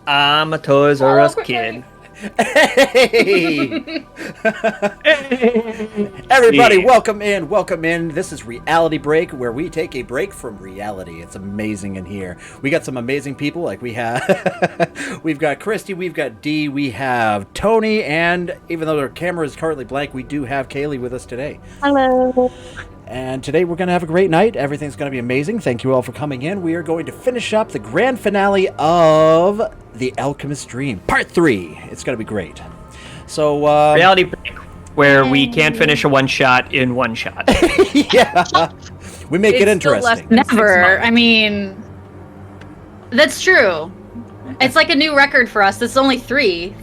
I'm a Toys R Us kid. Hey! Everybody, welcome in. This is Reality Break, where we take a break from reality. It's amazing in here. We got some amazing people, like we have... we've got Christy, we've got Dee, we have Tony, and even though our camera is currently blank, we do have Kaylee with us today. Hello. And today we're going to have a great night. Everything's going to be amazing. Thank you all for coming in. We are going to finish up the grand finale of The Alchemist Dream, Part 3. It's going to be great. So, Reality Break, where we can't finish a one-shot in one shot. Yeah. We make it interesting. Never. I mean, that's true. It's like a new record for us. It's only three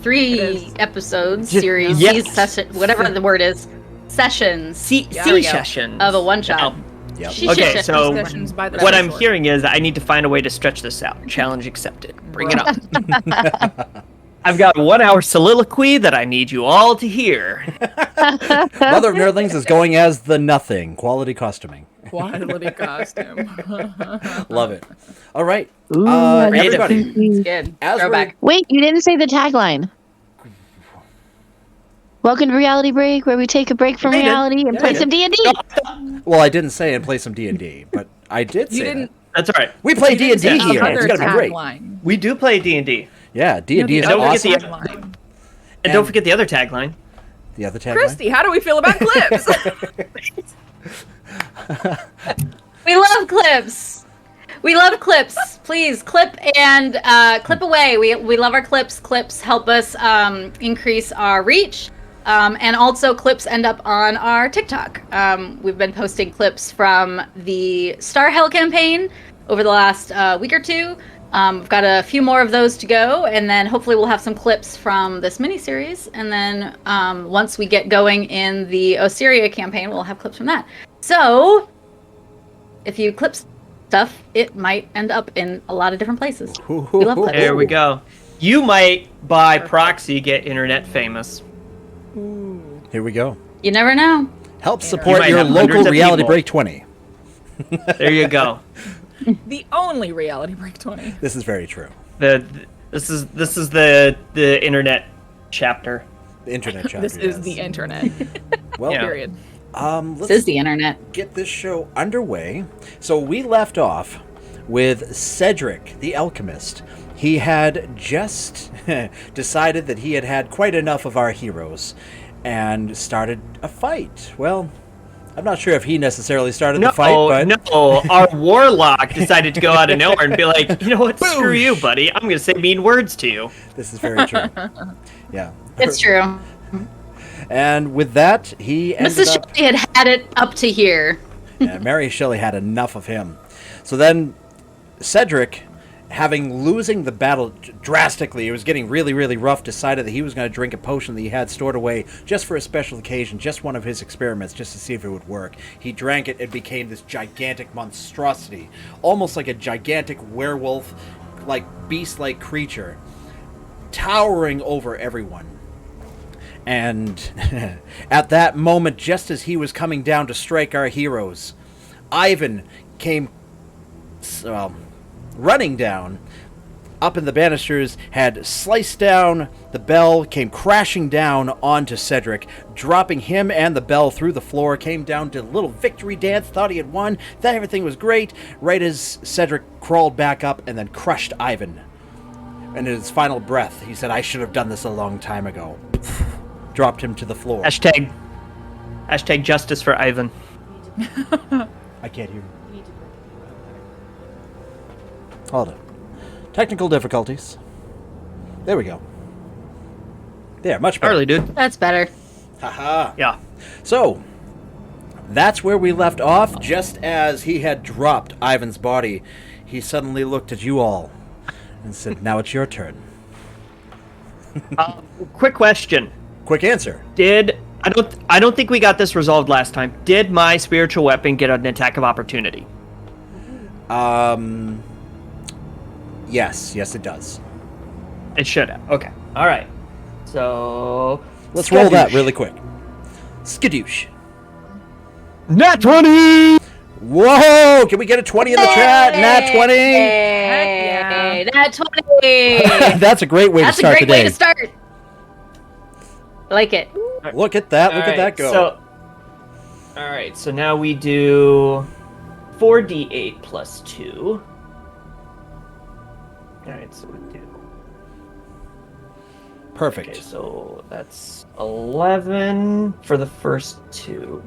episodes, series, session, whatever the word is. Sessions. Session of a one-shot. Yep. Okay, so what I'm hearing is I need to find a way to stretch this out. Challenge accepted. Bring it on. I've got 1 hour soliloquy that I need you all to hear. Mother of Nerdlings is going as the Nothing. Quality costuming. Quality costume. Love it. All right. Ooh, everybody. It's good. Throwback. Wait, you didn't say the tagline. Welcome to Reality Break, where we take a break from reality and play some D&D. Well, I didn't say and play some D&D, but I did say that. That's all right. We play D&D here. It's going to be great. We do play D&D. Yeah, D&D is awesome. And don't forget the other tagline. The other tagline? Christy, how do we feel about clips? We love clips. We love clips. Please clip and clip away. We love our clips. Clips help us increase our reach. And also clips end up on our TikTok. We've been posting clips from the Star Hell campaign over the last week or two. We've got a few more of those to go, and then hopefully we'll have some clips from this miniseries. And then once we get going in the Osiria campaign, we'll have clips from that. So if you clip stuff, it might end up in a lot of different places. We love clips. There we go. You might, by proxy, get internet famous. Here we go. You never know. Help support your local Reality Break 20. There you go. The only Reality Break 20. This is very true. This is the internet chapter. The internet chapter. This is the internet. Well, period. Let's This is the internet. get this show underway. So we left off with Cedric, the Alchemist. He had just decided that he had had quite enough of our heroes and started a fight. Well, I'm not sure if he necessarily started the fight, but... No, our warlock decided to go out of nowhere and be like, you know what, screw you, buddy. I'm going to say mean words to you. This is very true. Yeah. It's true. And with that, he ended Mrs. up... Shelley had it up to here. Yeah, Mary Shelley had enough of him. So then, Cedric, losing the battle drastically, it was getting really, really rough, decided that he was going to drink a potion that he had stored away just for a special occasion, just one of his experiments, just to see if it would work. He drank it, it became this gigantic monstrosity, almost like a gigantic werewolf, like beast-like creature, towering over everyone. And at that moment, just as he was coming down to strike our heroes, Ivan came running down, up in the banisters, had sliced down the bell, came crashing down onto Cedric, dropping him and the bell through the floor, came down to a little victory dance, thought he had won, that everything was great, right as Cedric crawled back up and then crushed Ivan. And in his final breath, he said, "I should have done this a long time ago." Dropped him to the floor. Hashtag justice for Ivan. I can't hear you. Hold on. Technical difficulties. There we go. There, much better. Early, dude. That's better. Haha. Yeah. So, that's where we left off. Just as he had dropped Ivan's body, he suddenly looked at you all and said, "Now it's your turn." Quick question. Quick answer. I don't think we got this resolved last time. Did my spiritual weapon get an attack of opportunity? Yes, it does. It should have. Okay. All right. So let's roll that really quick. Skadoosh. Nat 20! Whoa! Can we get a 20 in the chat? Nat 20. Hey, Nat 20. That's a great way to start the day. That's a great way to start. I like it. Look at that! Look at Alright, that go. So, all right, so now we do 4d8 plus 2. All right, so we do. Perfect. Okay, so that's 11 for the first 2.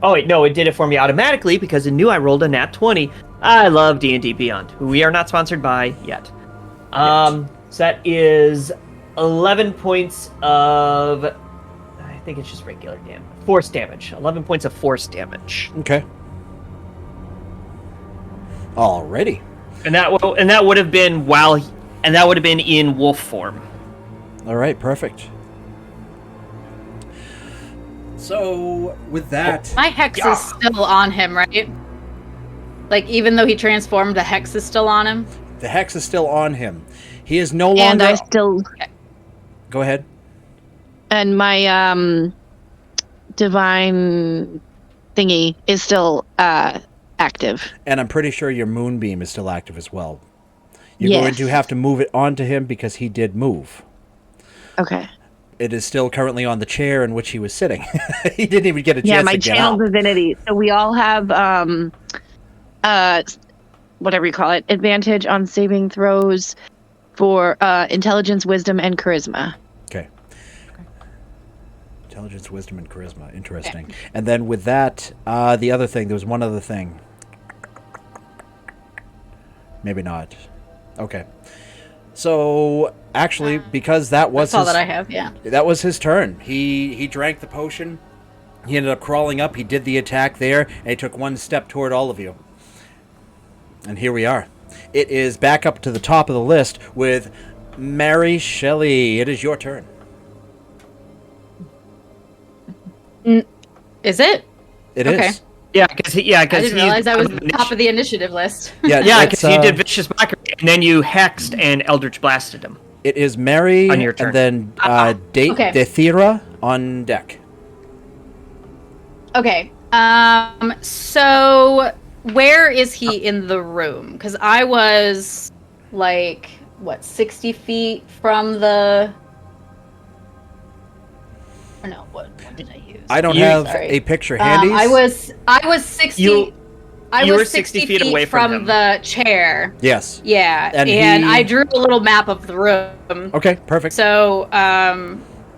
Oh wait, no, it did it for me automatically because it knew I rolled a nat 20. I love D&D Beyond, who we are not sponsored by yet. So that is 11 points of, I think it's just regular damage. Force damage. 11 points of force damage. Okay. Alrighty. And that would have been in wolf form. All right. Perfect. So with that, My hex is still on him, right? Like, even though he transformed, the hex is still on him? the hex is still on him. He is no And longer. I still, Go ahead. and my divine thingy is still active. And I'm pretty sure your moonbeam is still active as well. You're Yes. going to have to move it onto him because he did move. Okay. It is still currently on the chair in which he was sitting. He didn't even get a chance Yeah, my to get channel out. divinity. So we all have whatever you call it, advantage on saving throws for intelligence, wisdom, and charisma. Okay. Intelligence, wisdom, and charisma. Interesting. And then with that, the other thing, there was one other thing. Maybe not. Okay. So, actually, because that was That's all his, that I have, yeah. that was his turn. He drank the potion. He ended up crawling up. He did the attack there, and he took one step toward all of you. And here we are. It is back up to the top of the list with Mary Shelley. It is your turn. Is it? It is. Okay. Yeah, because I didn't realize I was at the top of the initiative list. Yeah, Yeah, it's, because you did vicious mockery, and then you hexed and eldritch blasted him. It is Mary On your turn. and then Okay. Dethira on deck. Okay. So where is he in the room? Because I was like, what, 60 feet from the... Or no, what did I use? I don't You- have Sorry. a picture handy. I was 60. You I were was 60 feet away from him. the chair. Yes. Yeah, And and he- I drew a little map of the room. Okay, perfect. So,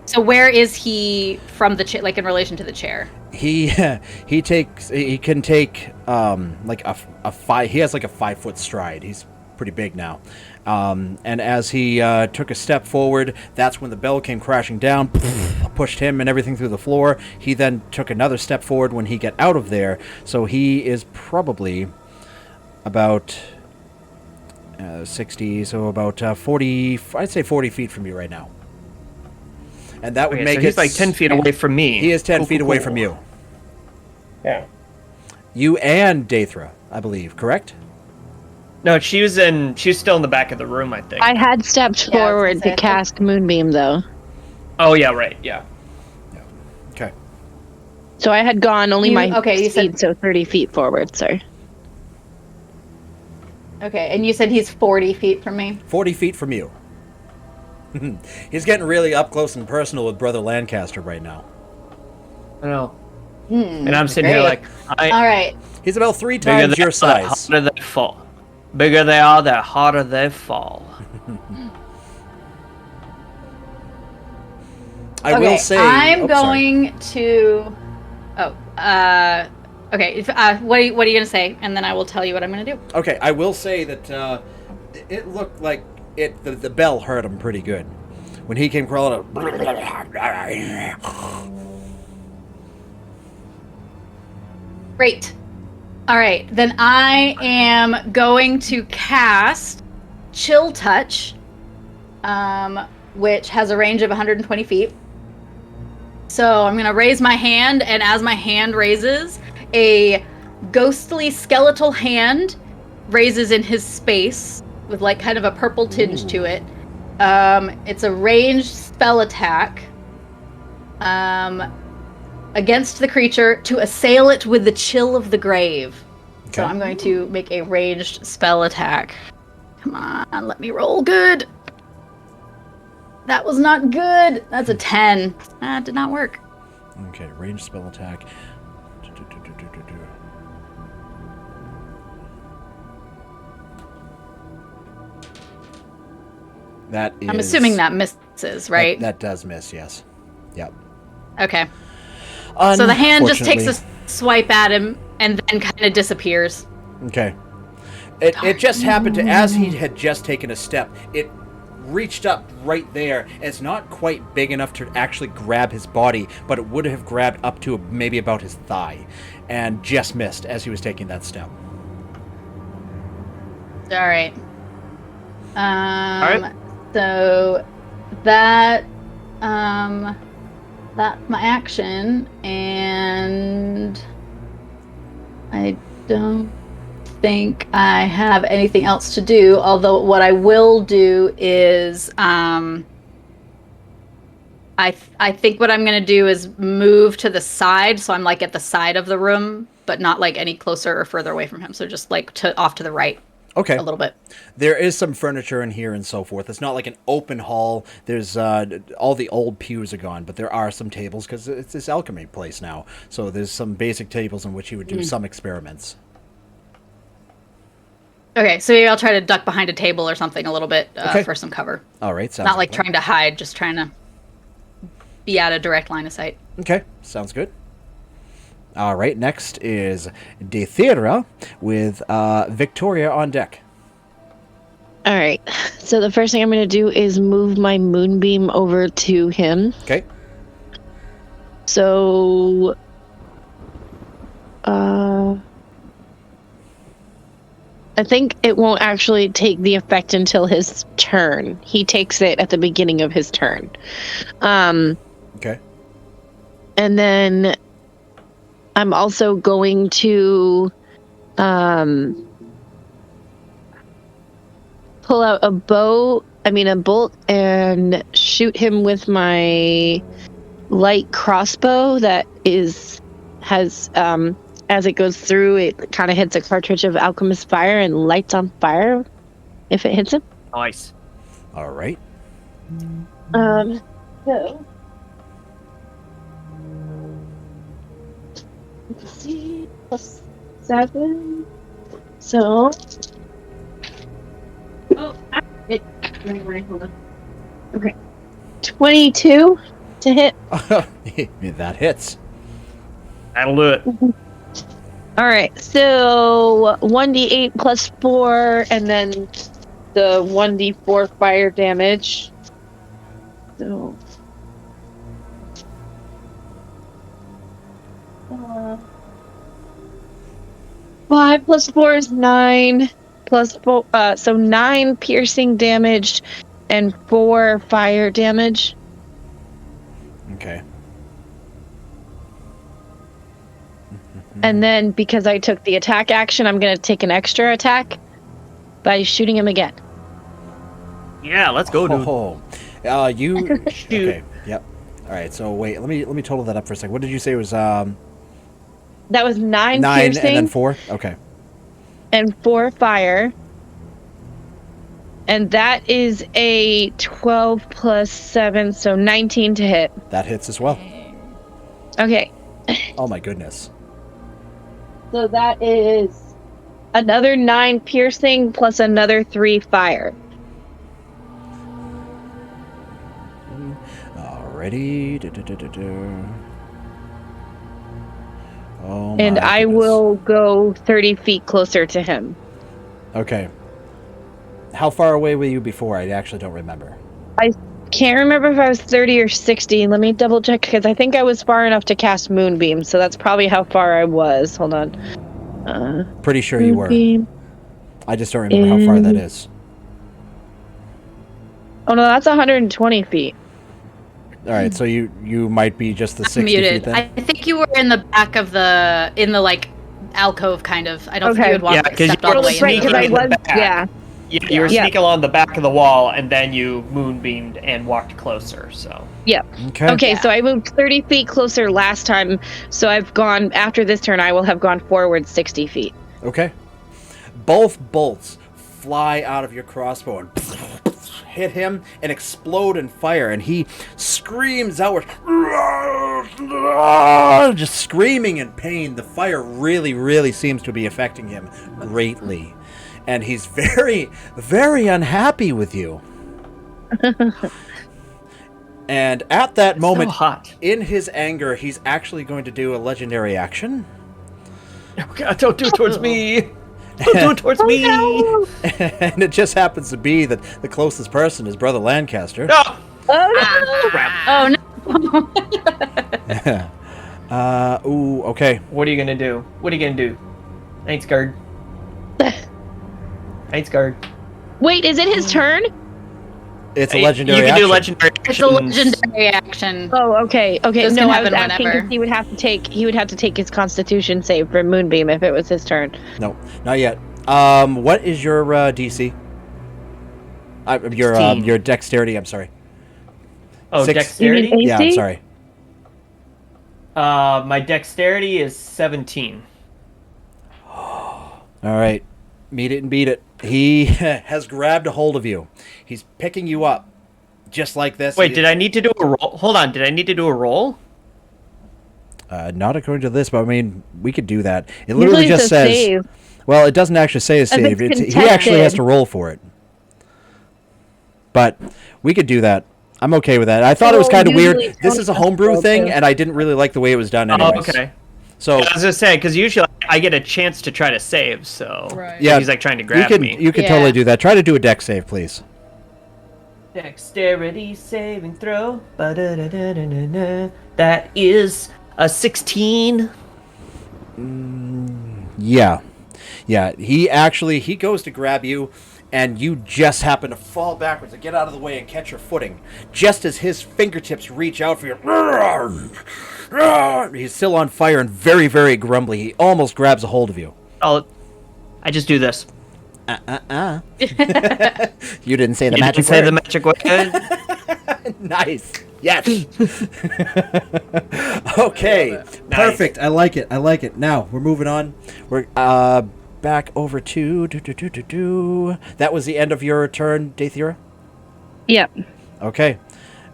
so where is he from the chair, like in relation to the chair? He can take like a 5. He has like a 5-foot stride. He's pretty big now. And as he took a step forward, that's when the bell came crashing down, pushed him and everything through the floor. He then took another step forward when he got out of there. So he is probably about 60, so about 40. I'd say 40 feet from you right now. And that would Okay, make so it he's like 10 feet away from me. He is 10 Cool, feet cool, away cool. from you. Yeah. You and Dathra, I believe, correct? No, she was still in the back of the room, I think. I had stepped Yeah, I was forward gonna say, to I think- cast Moonbeam, though. Oh, yeah, right, yeah. Okay. So I had gone only You- my okay, you speed, said- so 30 feet forward, sorry. Okay, and you said he's 40 feet from me. 40 feet from you. He's getting really up close and personal with Brother Lancaster right now. I know. And I'm sitting here great. like, All right. He's about 3 bigger times they your are, the size. harder they fall. Bigger they are, the harder they fall. I will say. I'm oh, sorry. going to. Oh, okay. If, what are you gonna say? And then I will tell you what I'm gonna do. Okay, I will say that it looked like the bell hurt him pretty good when he came crawling up. Great. All right, then I am going to cast Chill Touch, which has a range of 120 feet. So I'm gonna raise my hand, and as my hand raises, a ghostly skeletal hand raises in his space with like kind of a purple tinge to it. It's a ranged spell attack. against the creature to assail it with the chill of the grave. So Okay. I'm going to make a ranged spell attack. Come on, let me roll good. That was not good. That's a 10. That did not work. Okay, ranged spell attack. That is... I'm assuming that misses, right? That does miss, yes. Yep. Okay. So the hand just takes a swipe at him and then kind of disappears. Okay. It just happened to, as he had just taken a step, it reached up right there. It's not quite big enough to actually grab his body, but it would have grabbed up to maybe about his thigh, and just missed as he was taking that step. All right. right. So that's my action, and I don't think I have anything else to do. Although what I will do is, I think what I'm gonna do is move to the side, so I'm like at the side of the room, but not like any closer or further away from him. So just like off to the right. Okay. A little bit. There is some furniture in here and so forth. It's not like an open hall. There's all the old pews are gone, but there are some tables because it's this alchemy place now. So there's some basic tables in which he would do some experiments. Okay, so maybe I'll try to duck behind a table or something a little bit Okay. for some cover. All right. Sounds Not like good. trying to hide, just trying to be out of direct line of sight. Okay. Sounds good. All right. Next is Dethera with Victoria on deck. All right. So the first thing I'm going to do is move my moonbeam over to him. Okay. So, I think it won't actually take the effect until his turn. He takes it at the beginning of his turn. Okay. And then I'm also going to pull out a bolt, and shoot him with my light crossbow that has as it goes through, it kind of hits a cartridge of Alchemist fire and lights on fire if it hits him. Nice. All right. So let's see, +7. So, hold on. Okay, 22 to hit. That hits. That'll do it. All right, so 1d8 plus 4, and then the 1d4 fire damage. So, 5 plus 4 is 9. Plus 4, so 9 piercing damage and 4 fire damage. Okay. And then because I took the attack action, I'm going to take an extra attack by shooting him again. Yeah, let's go, dude. Oh, you Shoot. okay? Yep. All right. So wait, let me total that up for a second. What did you say it was? That was 9 9 piercing and then 4. Okay. and 4 fire. And that is a 12 plus 7, so 19 to hit. That hits as well. Okay, Oh my goodness. so that is another 9 piercing plus another 3 fire. Alrighty. Oh And my I goodness. will go 30 feet closer to him. Okay. How far away were you before? I actually don't remember. Can't remember if I was 30 or 60. Let me double check because I think I was far enough to cast Moonbeam, so that's probably how far I was. Hold on. Pretty sure you were. Moonbeam. I just don't remember how far that is. Oh no, that's 120 feet. All right, so you might be just the 60 feet Muted. then. I think you were in the back of in the like alcove kind of. I don't think Okay. you had walked Yeah, 'cause stepped you all the were way Right, in. sneaking because I in the was, back. yeah. You were Yeah. sneaking along the back of the wall, and then you moonbeamed and walked closer. So Yeah. Okay. Okay, so I moved 30 feet closer last time, so I've gone, after this turn, I will have gone forward 60 feet. Okay. Both bolts fly out of your crossbow and hit him and explode in fire, and he screams outward, just screaming in pain. The fire really, really seems to be affecting him greatly, and he's very, very unhappy with you. And at that moment, so hot. in his anger, he's actually going to do a legendary action. Oh God, don't do it towards me. Don't do it towards me. And it just happens to be that the closest person is Brother Lancaster. No. Oh no! Ooh, okay. What are you gonna do? What are you gonna do? I ain't scared. I ain't scared. Wait, is it his turn? It's a You legendary can action. do legendary It's a actions. legendary action. Oh, okay. Okay, This no, can I was happen asking whenever. because he would have to take his Constitution save for Moonbeam if it was his turn. No, not yet. What is your DC? Your dexterity, I'm sorry. Oh, 6. dexterity. You mean Yeah, I'm AC? sorry. My dexterity is 17. All right. Meet it and beat it. He has grabbed a hold of you. He's picking you up. Just like this. Wait, did I need to do a roll? Hold on, did I need to do a roll? Not according to this, but I mean, we could do that. It Usually literally it just says... save. Well, it doesn't actually say a If save. it's He actually has contested. to roll for it. But we could do that. I'm okay with that. I thought it was Oh, kind of weird. usually This is a Tony homebrew does thing, too. and I didn't really like the way it was done Oh, anyways. okay. So, I was gonna say, because usually I get a chance to try to save, so Right. yeah, he's like trying to you grab can, me. you can Yeah. totally do that. Try to do a deck save, please. Dexterity saving throw. Ba-da-da-da-da-da-da. That is a 16. Yeah. Yeah, he goes to grab you, and you just happen to fall backwards and get out of the way and catch your footing. Just as his fingertips reach out for you. He's still on fire and very, very grumbly. He almost grabs a hold of you. I just do this. You didn't say the You magic didn't say word. the magic word. Nice. Yes. Okay. Nice. Perfect. I like it. I like it. Now we're moving on. We're back over to That was the end of your turn, Dathira? Yep. Okay.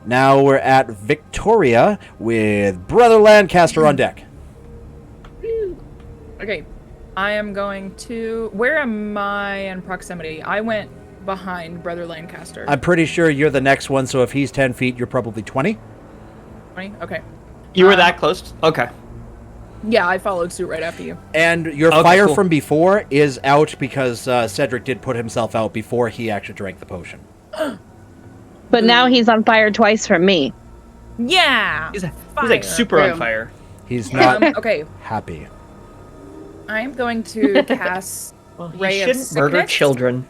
Now we're at Victoria with Brother Lancaster on deck. Okay, I am going to. Where am I in proximity? I went behind Brother Lancaster. I'm pretty sure you're the next one, so if he's 10 feet, you're probably 20. 20? Okay. You were that close? Okay. Yeah, I followed suit right after you. And your Okay, fire cool. from before is out because Cedric did put himself out before he actually drank the potion. But now he's on fire twice from me. Yeah. He's like Fire. super on Boom. fire. He's not Okay, happy. I am going to cast Well, he Ray of shouldn't murder Sickness. children.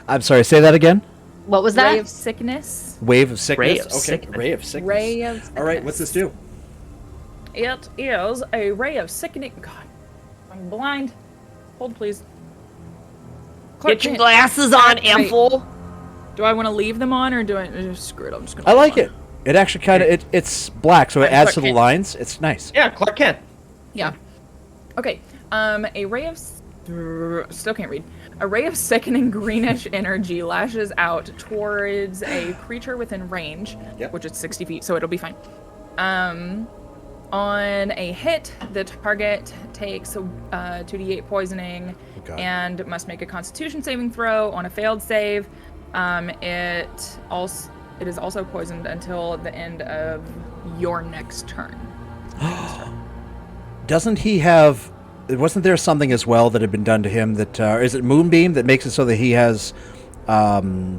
I'm sorry, say that again? What was Ray that? of Sickness. Wave of sickness? Ray of Okay, sickness. Ray of sickness. Ray of Sickness. All right, what's this do? It is a ray of sickening. God, I'm blind. Hold, please. Clark Get your Kent. glasses on, Wait. Ample. Do I want to leave them on or do I screw it? I'm just gonna. I leave like them it. It actually kind of it's black, so it I'm adds Clark to the Kent. lines. It's nice. Yeah, Clark Kent. on. Yeah. Okay. A ray of still can't read. A ray of sickening greenish energy lashes out towards a creature within range, Yep. which is 60 feet, so it'll be fine. On a hit, the target takes 2d8 poisoning God. and must make a Constitution saving throw. On a failed save, it is also poisoned until the end of your next turn. Doesn't he have? Wasn't there something as well that had been done to him that is it Moonbeam that makes it so that he has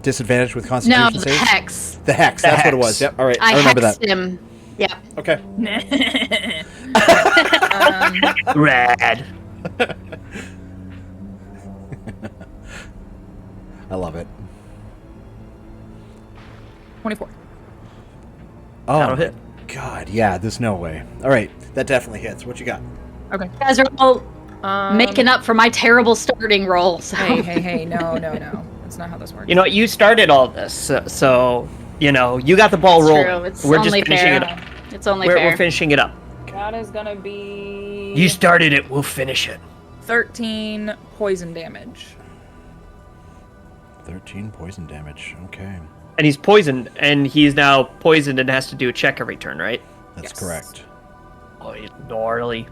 disadvantage with Constitution No, the saves? hex. The hex. The That's what it hex. was. Yep. All right. I remember hexed that. him. Yeah. Okay. Rad. I love it. 24. Oh, That'll hit. God, yeah. There's no way. All right, that definitely hits. What you got? Okay. You guys are all Making up for my terrible starting roll. So. Hey, no. That's not how this works. You know what? You started all this, so you know you got the ball It's rolling. true. It's We're only just finishing fair. it up. It's only We're fair. finishing it up. That is gonna be You started it. We'll finish it. 13 poison damage. 13 poison damage. Okay. And he's poisoned, and he's now poisoned and has to do a check every turn, right? That's Yes. correct. Oh, gnarly.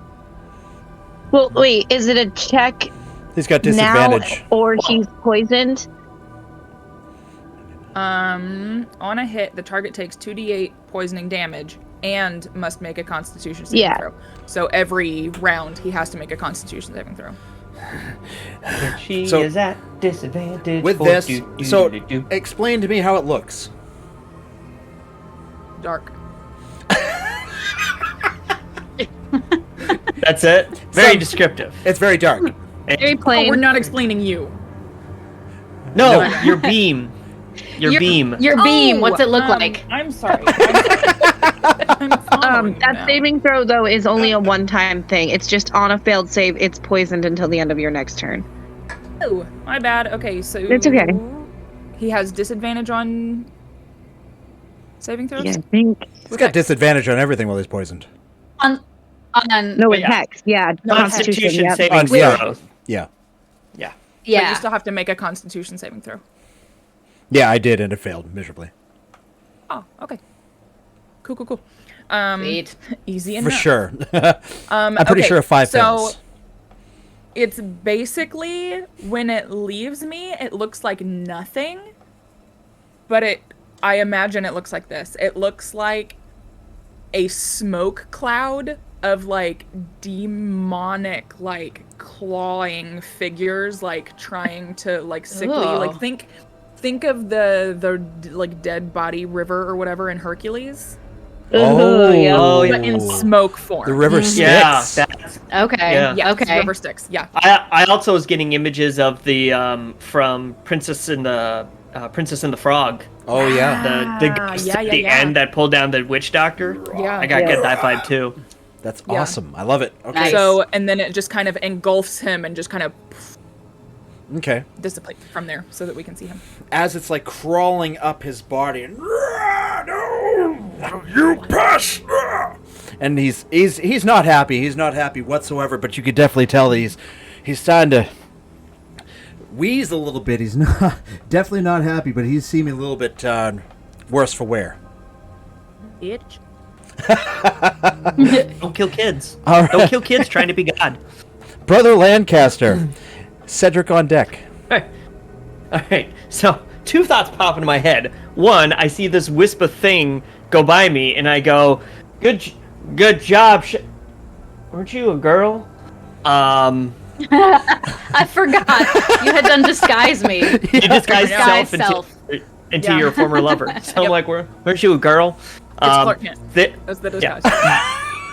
Well, wait, is it a check He's got disadvantage. now or he's poisoned? On a hit, the target takes 2d8 poisoning damage and must make a Constitution saving Yeah. throw. So every round, he has to make a Constitution saving throw. She So- is at disadvantage. With for this, do. so explain to me how it looks. Dark. That's it. Very So- descriptive. It's very dark. Very Oh, plain. we're not explaining you. No, your beam. Your beam. Your beam. What's it look Oh, like? I'm sorry. I'm following you That now. saving throw though is only a one-time thing. It's just on a failed save, it's poisoned until the end of your next turn. Oh, my bad. Okay, so It's okay. He has disadvantage on saving throws. Yeah, I think. He's got disadvantage on everything while he's poisoned. On No, with yeah. Hex. Yeah, Constitution yep. saving On- yeah. throws. Yeah. Yeah. But you Yeah. still have to make a Constitution saving throw. Yeah, I did, and it failed miserably. Oh, okay. Cool. Sweet. Easy For enough. sure. I'm pretty okay, sure 5 so fails. it's basically when it leaves me, it looks like nothing. But I imagine it looks like this. It looks like a smoke cloud of like demonic, like clawing figures, like trying to like sickly, Ugh. like think of the like dead body river or whatever in Hercules, Oh, yeah. Oh, yeah. but in smoke form. The river Yeah. Styx. That's, Okay. Yeah. Yeah, Okay. river Styx. Yeah. I also was getting images of the from Princess and the Frog. Oh, yeah. The Ah, ghost yeah, at yeah, the yeah. end that pulled down the witch doctor. Yeah. I got Yeah. good high five too. That's Yeah. awesome. I love it. Okay. Nice. So, and then it just kind of engulfs him and just kind of Okay. dissipates from there so that we can see him. As it's like crawling up his body and no, you pass. And he's not happy. He's not happy whatsoever. But you could definitely tell that he's starting to wheeze a little bit. He's not definitely not happy, but he's seeming a little bit worse for wear. Bitch. Don't kill kids. All right. Don't kill kids trying to be God. Brother Lancaster, Cedric on deck. All right. So 2 thoughts pop into my head. One, I see this wisp of thing go by me, and I go, "Good job. Weren't you a girl?" I forgot. You had done disguise me. You disguise Disguise self into Yeah. your former lover. So I'm like, weren't you a girl? It's Clark Kent. The, That's the yeah. disguise.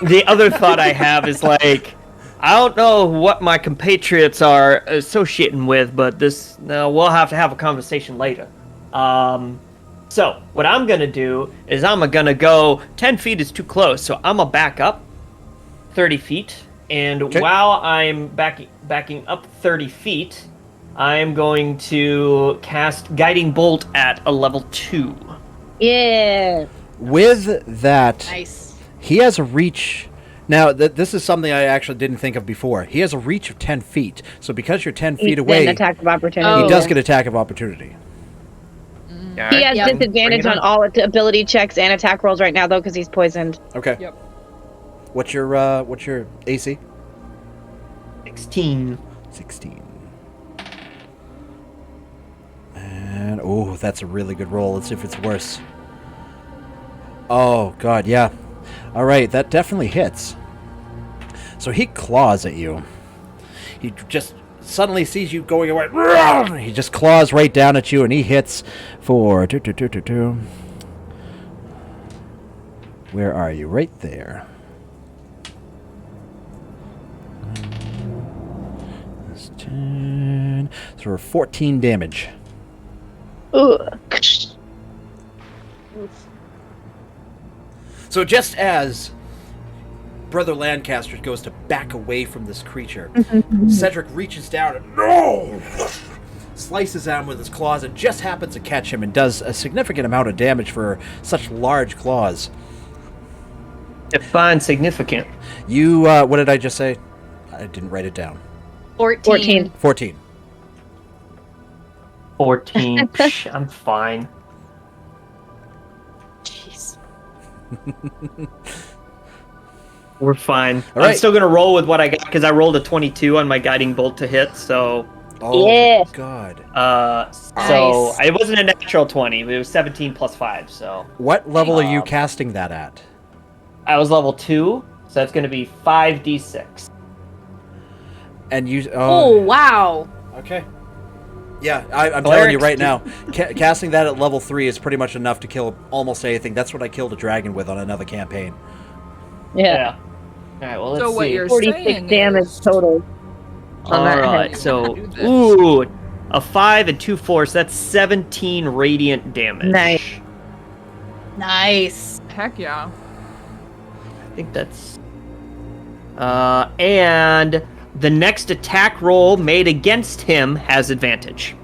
the other thought I have is like, I don't know what my compatriots are associating with, but we'll have to have a conversation later. So what I'm gonna do is I'm gonna go 10 feet is too close, so I'm gonna back up 30 feet, and Okay. while I'm backing up 30 feet, I'm going to cast Guiding Bolt at a level 2. Yeah. With that, Nice. he has a reach. Now, this is something I actually didn't think of before. He has a reach of 10 feet. So because you're 10 feet away, An attack of opportunity. Oh. he does get attack of opportunity. He has Yep. disadvantage on all ability checks and attack rolls right now, though, because he's poisoned. Okay. Yep. What's your AC? 16. 16. And oh, that's a really good roll. Let's see if it's worse. Oh god, yeah. All right, that definitely hits. So he claws at you. He just suddenly sees you going away. He just claws right down at you, and he hits for Where are you? Right there. That's 10. So we're 14 damage. Ugh. So just as Brother Lancaster goes to back away from this creature. Cedric reaches down and slices at him with his claws and just happens to catch him and does a significant amount of damage for such large claws. Define significant. You, what did I just say? I didn't write it down. 14. 14. 14. Psh, I'm fine. Jeez. We're fine. All right. I'm still gonna roll with what I got because I rolled a 22 on my guiding bolt to hit. So, Oh, Yeah. God. so Nice. it wasn't a natural 20. It was 17 plus 5. So What level are you casting that at? I was level 2. So that's gonna be 5d6. And you... Oh, wow. Okay. Yeah, I'm telling Clerics you right do- now, casting that at level 3 is pretty much enough to kill almost anything. That's what I killed a dragon with on another campaign. Yeah. All right. Well, let's So see. what you're 46 saying damage is, total. on All that right. hit. So, Do this. ooh, a 5 and 2 4. So that's 17 radiant damage. Nice. Nice. Heck yeah. I think that's. And the next attack roll made against him has advantage.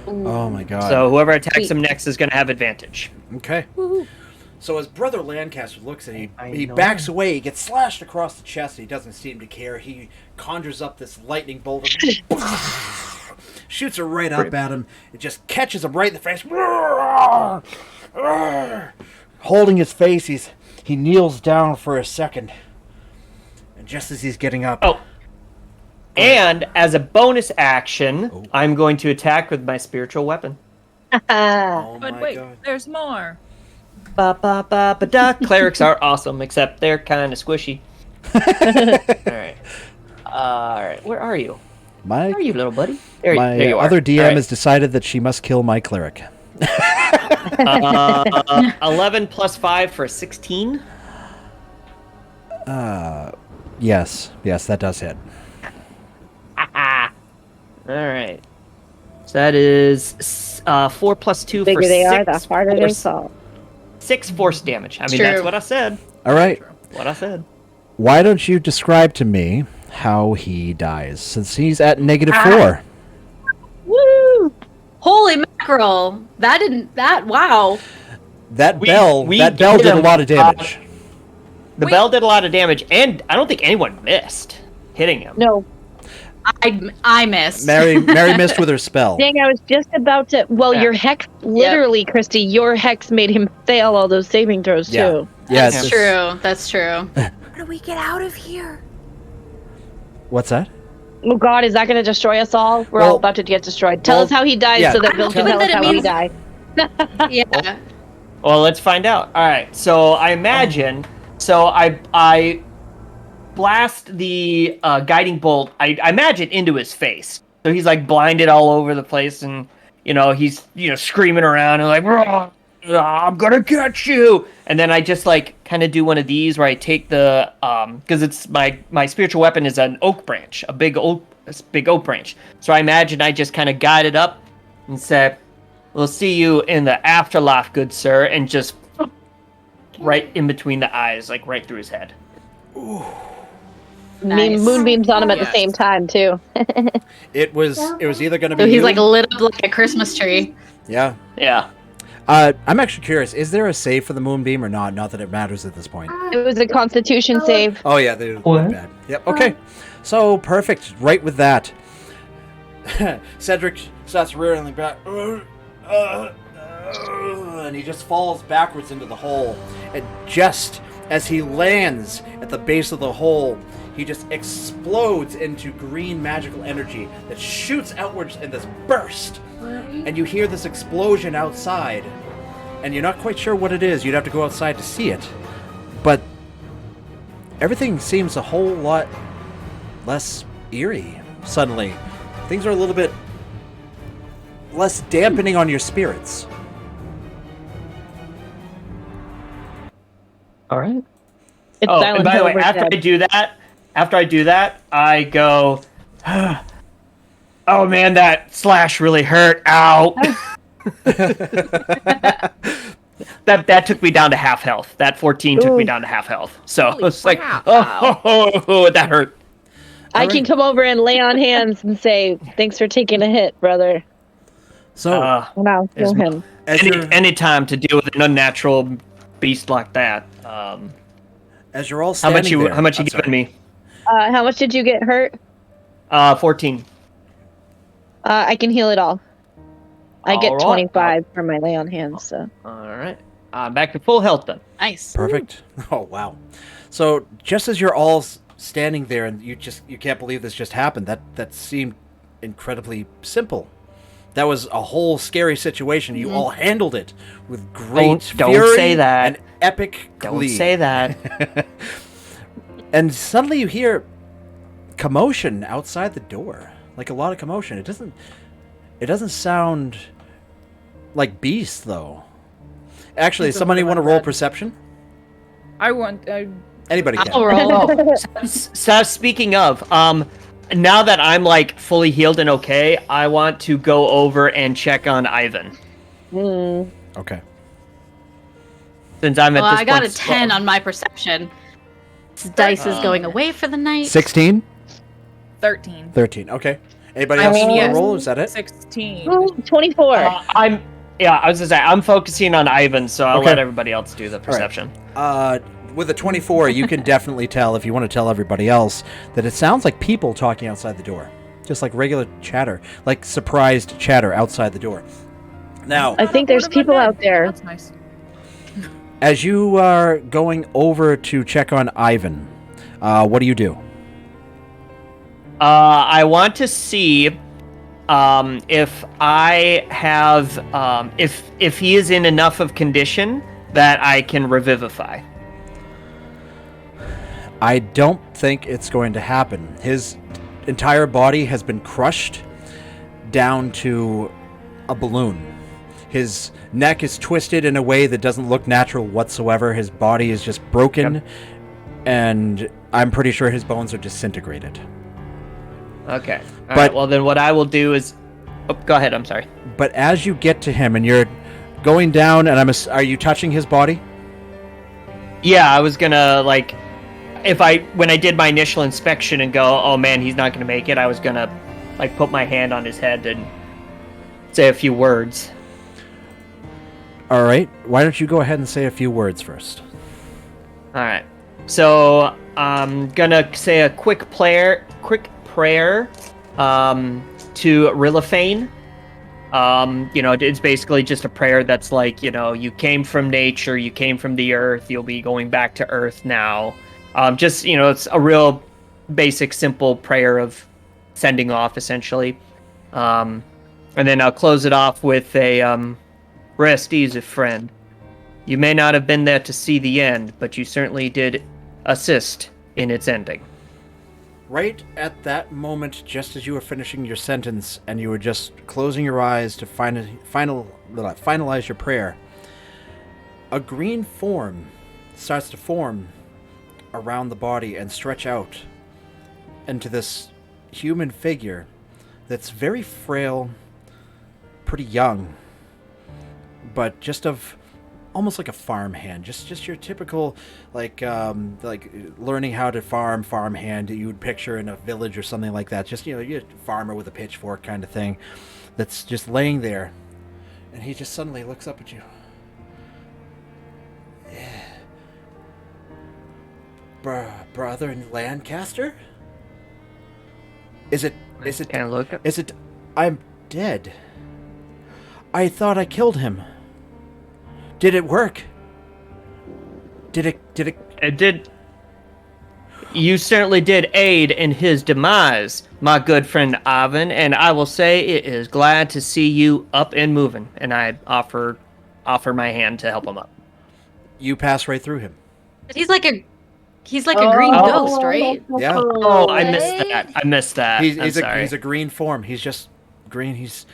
Oh my god. So whoever attacks Sweet. him next is going to have advantage. Okay. So as Brother Lancaster looks at him, I he know. backs away, he gets slashed across the chest, and he doesn't seem to care. He conjures up this lightning bolt and shoots it right up at him. It just catches him right in the face. Holding his face, he kneels down for a second. And just as he's getting up... Oh. And as a bonus action, Oh. I'm going to attack with my spiritual weapon. Oh But my wait, god. there's more. Ba ba ba ba da. Clerics are awesome, except they're kind of squishy. All right. All right. Where are you? My, Where are you, little buddy? There, my there you are. other DM All right. has decided that she must kill my cleric. 11 plus 5 for 16. Yes, that does hit. All right. So that is 4 plus 2 The for bigger they are, 6 the harder they force, fall. 6 force damage. I mean, True. that's what I said. All right. What I said. Why don't you describe to me how he dies, since he's at -4? Woo! Holy mackerel. Wow. That We bell did did a him, lot of damage. The Wait. bell did a lot of damage, and I don't think anyone missed hitting him. No. I missed. Mary missed with her spell. Dang, I was just about to. Well, Yeah. your hex, literally, Christy, your hex made him fail all those saving throws, Yeah. too. Yeah, That's it's- true. That's true. How do we get out of here? What's that? Oh, God, is that going to destroy us all? We're Well- all about to get destroyed. Tell well, us how he dies yeah, so that I Bill don't can think tell us that it how he means- died. Yeah. Well, let's find out. All right. So I imagine. So I blast the guiding bolt. I imagine into his face. So he's like blinded all over the place, and he's screaming around and like, "Rah, I'm gonna catch you. And then I just like kind of do one of these where I take the because it's my spiritual weapon is an oak branch, a big oak branch. So I imagine I just kind of guide it up and say, "We'll see you in the afterlife, good sir," and just right in between the eyes, like right through his head. Nice. Moonbeams on him at the Yes. same time, too. It was either going to be So he's you- like lit up like a Christmas tree. Yeah. Yeah. I'm actually curious. Is there a save for the moonbeam or not? Not that it matters at this point. It was a constitution save. Oh yeah, they're What? bad. Yep. Okay. So perfect. Right with that. Cedric starts rearing back, and he just falls backwards into the hole. And just as he lands at the base of the hole, he just explodes into green magical energy that shoots outwards in this burst. And you hear this explosion outside, and you're not quite sure what it is. You'd have to go outside to see it. But everything seems a whole lot less eerie suddenly. Things are a little bit less dampening on your spirits. All right. It's Oh, Silent and by the Hill way, after I do that, I go, "Oh man, that slash really hurt. Ow." that took me down to half health. That 14 took me Ooh. down to half health. So Holy it's like, crap. oh, that hurt. I All can right. come over and lay on hands and say, "Thanks for taking a hit, brother." So And I'll Is- heal him. as you're any time to deal with an unnatural beast like that. as you're all How standing much you there, how much you I'm giving sorry. me? How much did you get hurt? 14. I can heal it all. I get All right. 25 for my lay on hands. So All right. Back to full health then. Nice. Perfect. Oh wow. So just as you're all standing there and you can't believe this just happened, that seemed incredibly simple. That was a whole scary situation. You all handled it with great Don't fury say that. and epic Don't glee. say that. And suddenly you hear commotion outside the door. Like a lot of commotion. It doesn't sound like beasts though. Actually, It's a somebody little want to bit roll red. perception? I Anybody can. I'll roll. So speaking of, now that I'm like fully healed and okay, I want to go over and check on Ivan. Okay. Since I'm Well, at this I got point a 10 on my perception. This dice is going away for the night. 16? 13. 13. Okay. Anybody I else mean, want to yes. roll? Is that it? 16. Ooh, 24. I was gonna say I'm focusing on Ivan, so I'll Okay. let everybody else do the perception. With a 24, you can definitely tell, if you want to tell everybody else, that it sounds like people talking outside the door. Just like regular chatter. Like surprised chatter outside the door. Now, I think there's people out there. That's nice. as you are going over to check on Ivan, what do you do? I want to see if I have if he is in enough of condition that I can revivify. I don't think it's going to happen. His entire body has been crushed down to a balloon. His neck is twisted in a way that doesn't look natural whatsoever. His body is just broken, and I'm pretty sure his bones are disintegrated. Okay. But- Alright, well then what I will do is go ahead, I'm sorry. But as you get to him and you're going down, and are you touching his body? Yeah, I was gonna like when I did my initial inspection and go, oh man, he's not gonna make it, I was gonna like put my hand on his head and say a few words. All right. Why don't you go ahead and say a few words first? Alright. So I'm gonna say a quick prayer to Rilliphane. It's basically just a prayer that's like, you came from nature, you came from the earth, you'll be going back to earth now. It's a real basic, simple prayer of sending off, essentially. And then I'll close it off with a rest easy, friend. You may not have been there to see the end, but you certainly did assist in its ending. Right at that moment, just as you were finishing your sentence and you were just closing your eyes to finalize your prayer, a green form starts to form around the body and stretch out into this human figure that's very frail, pretty young, but just of almost like a farm hand, just your typical like learning how to farm hand that you would picture in a village or something like that. Just you're a farmer with a pitchfork kind of thing, that's just laying there, and he just suddenly looks up at you. Brother in Lancaster? Is it? Can I look? Is it? I'm dead. I thought I killed him. Did it work? Did it? It did. You certainly did aid in his demise, my good friend Ivan, and I will say it is glad to see you up and moving. And I offer my hand to help him up. You pass right through him. He's like a green Oh. ghost, right? Yeah. Oh, I missed that. I'm sorry. He's a green form. He's just green. Is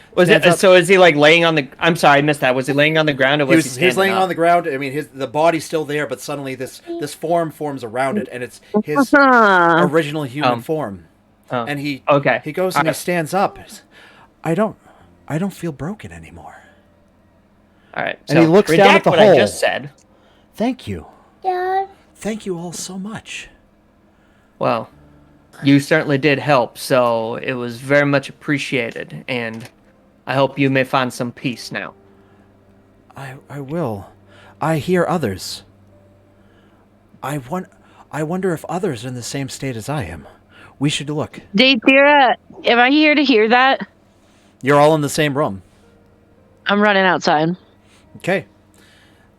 he like laying on the? I'm sorry, I missed that. Was he laying on the ground or was he He's laying standing up? on the ground. I mean, the body's still there, but suddenly this form forms around it, and it's his original human form. Oh. And he goes and he Alright. stands up. I don't feel broken anymore. All right. And he looks down at redact the what hole. I just said. Thank you. Yeah. Thank you all so much. Well, you certainly did help, so it was very much appreciated, and I hope you may find some peace now. I will. I hear others. I wonder if others are in the same state as I am. We should look. Daythera, am I here to hear that? You're all in the same room. I'm running outside. Okay.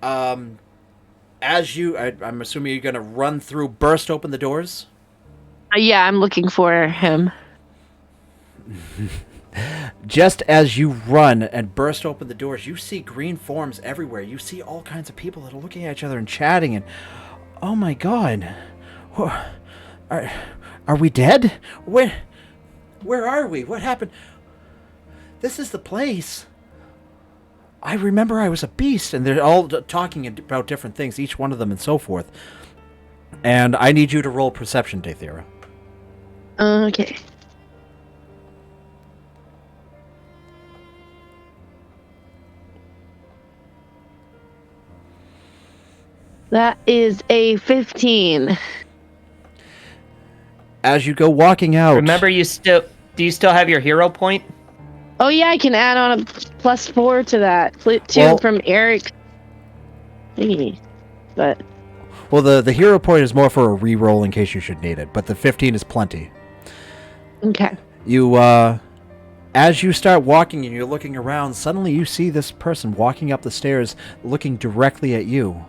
As you, I'm assuming you're going to run through, burst open the doors? Yeah, I'm looking for him. Just as you run and burst open the doors, you see green forms everywhere. You see all kinds of people that are looking at each other and chatting and, oh my god. Are we dead? Where are we? What happened? This is the place. I remember I was a beast, and they're all talking about different things, each one of them and so forth. And I need you to roll perception, Daythera. Okay. That is a 15. As you go walking out... Remember, do you still have your hero point? Oh yeah, I can add on a +4 to that. Flip 2 Well- from Eric. Thingy. But Well, the hero point is more for a reroll in case you should need it, but the 15 is plenty. okay. You, as you start walking and you're looking around, suddenly you see this person walking up the stairs looking directly at you.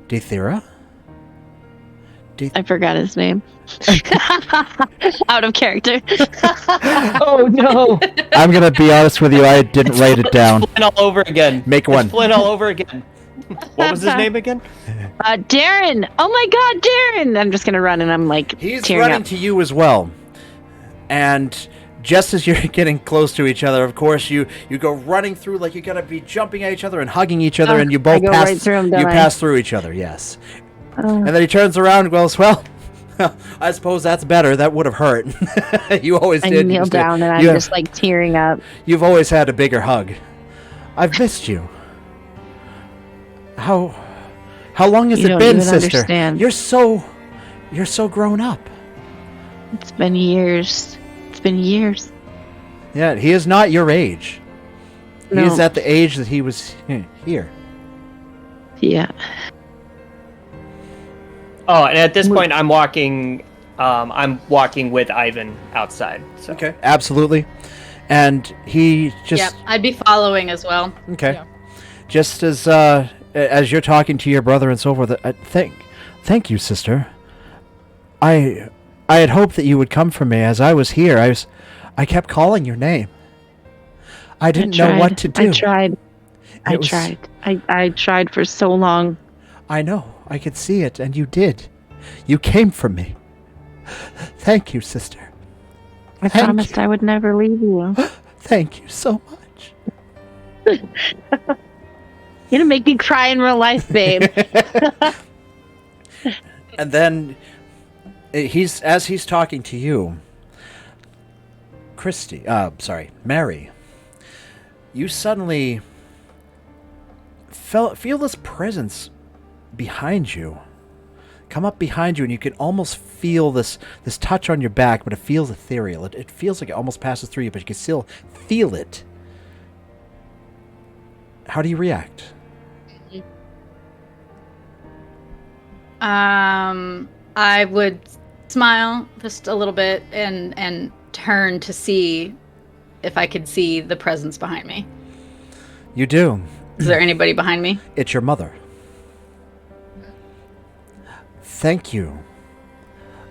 Daythera? I forgot his name. Out of character. Oh no! I'm gonna be honest with you, I didn't write it down. Flynn all over again. Make one. It's Flynn all over again. What was his name again? Darren. Oh my god, Darren. I'm just going to run and I'm like He's tearing running up. to you as well. And just as you're getting close to each other, of course, you go running through like you're gonna be jumping at each other and hugging each other, and you both go pass right through him, don't you I? pass through each other, yes. And then he turns around and goes, well, I suppose that's better. That would have hurt. You always I did. kneel used to- down and I'm you- just like tearing up. You've always had a bigger hug. I've missed you. How long has You it don't been, even sister? understand. You're so grown up. It's been years. It's been years. Yeah, he is not your age. He No. is at the age that he was here. Yeah. Oh, and at this point, I'm walking with Ivan outside. So. Okay, absolutely. And he just Yep, I'd be following as well. okay. Yeah. Just as you're talking to your brother and so forth, thank you, sister. I had hoped that you would come for me as I was here. I kept calling your name. I didn't know what to do. I tried. It was- I tried for so long. I know. I could see it, and you did. You came for me. Thank you, sister. I Thank promised you. I would never leave you. Thank you so much. You're gonna make me cry in real life, babe. And then as he's talking to you, Mary, you suddenly feel this presence behind you. Come up behind you, and you can almost feel this touch on your back, but it feels ethereal. It feels like it almost passes through you, but you can still feel it. How do you react? I would smile just a little bit and turn to see if I could see the presence behind me. You do. Is there anybody behind me? It's your mother. Thank you.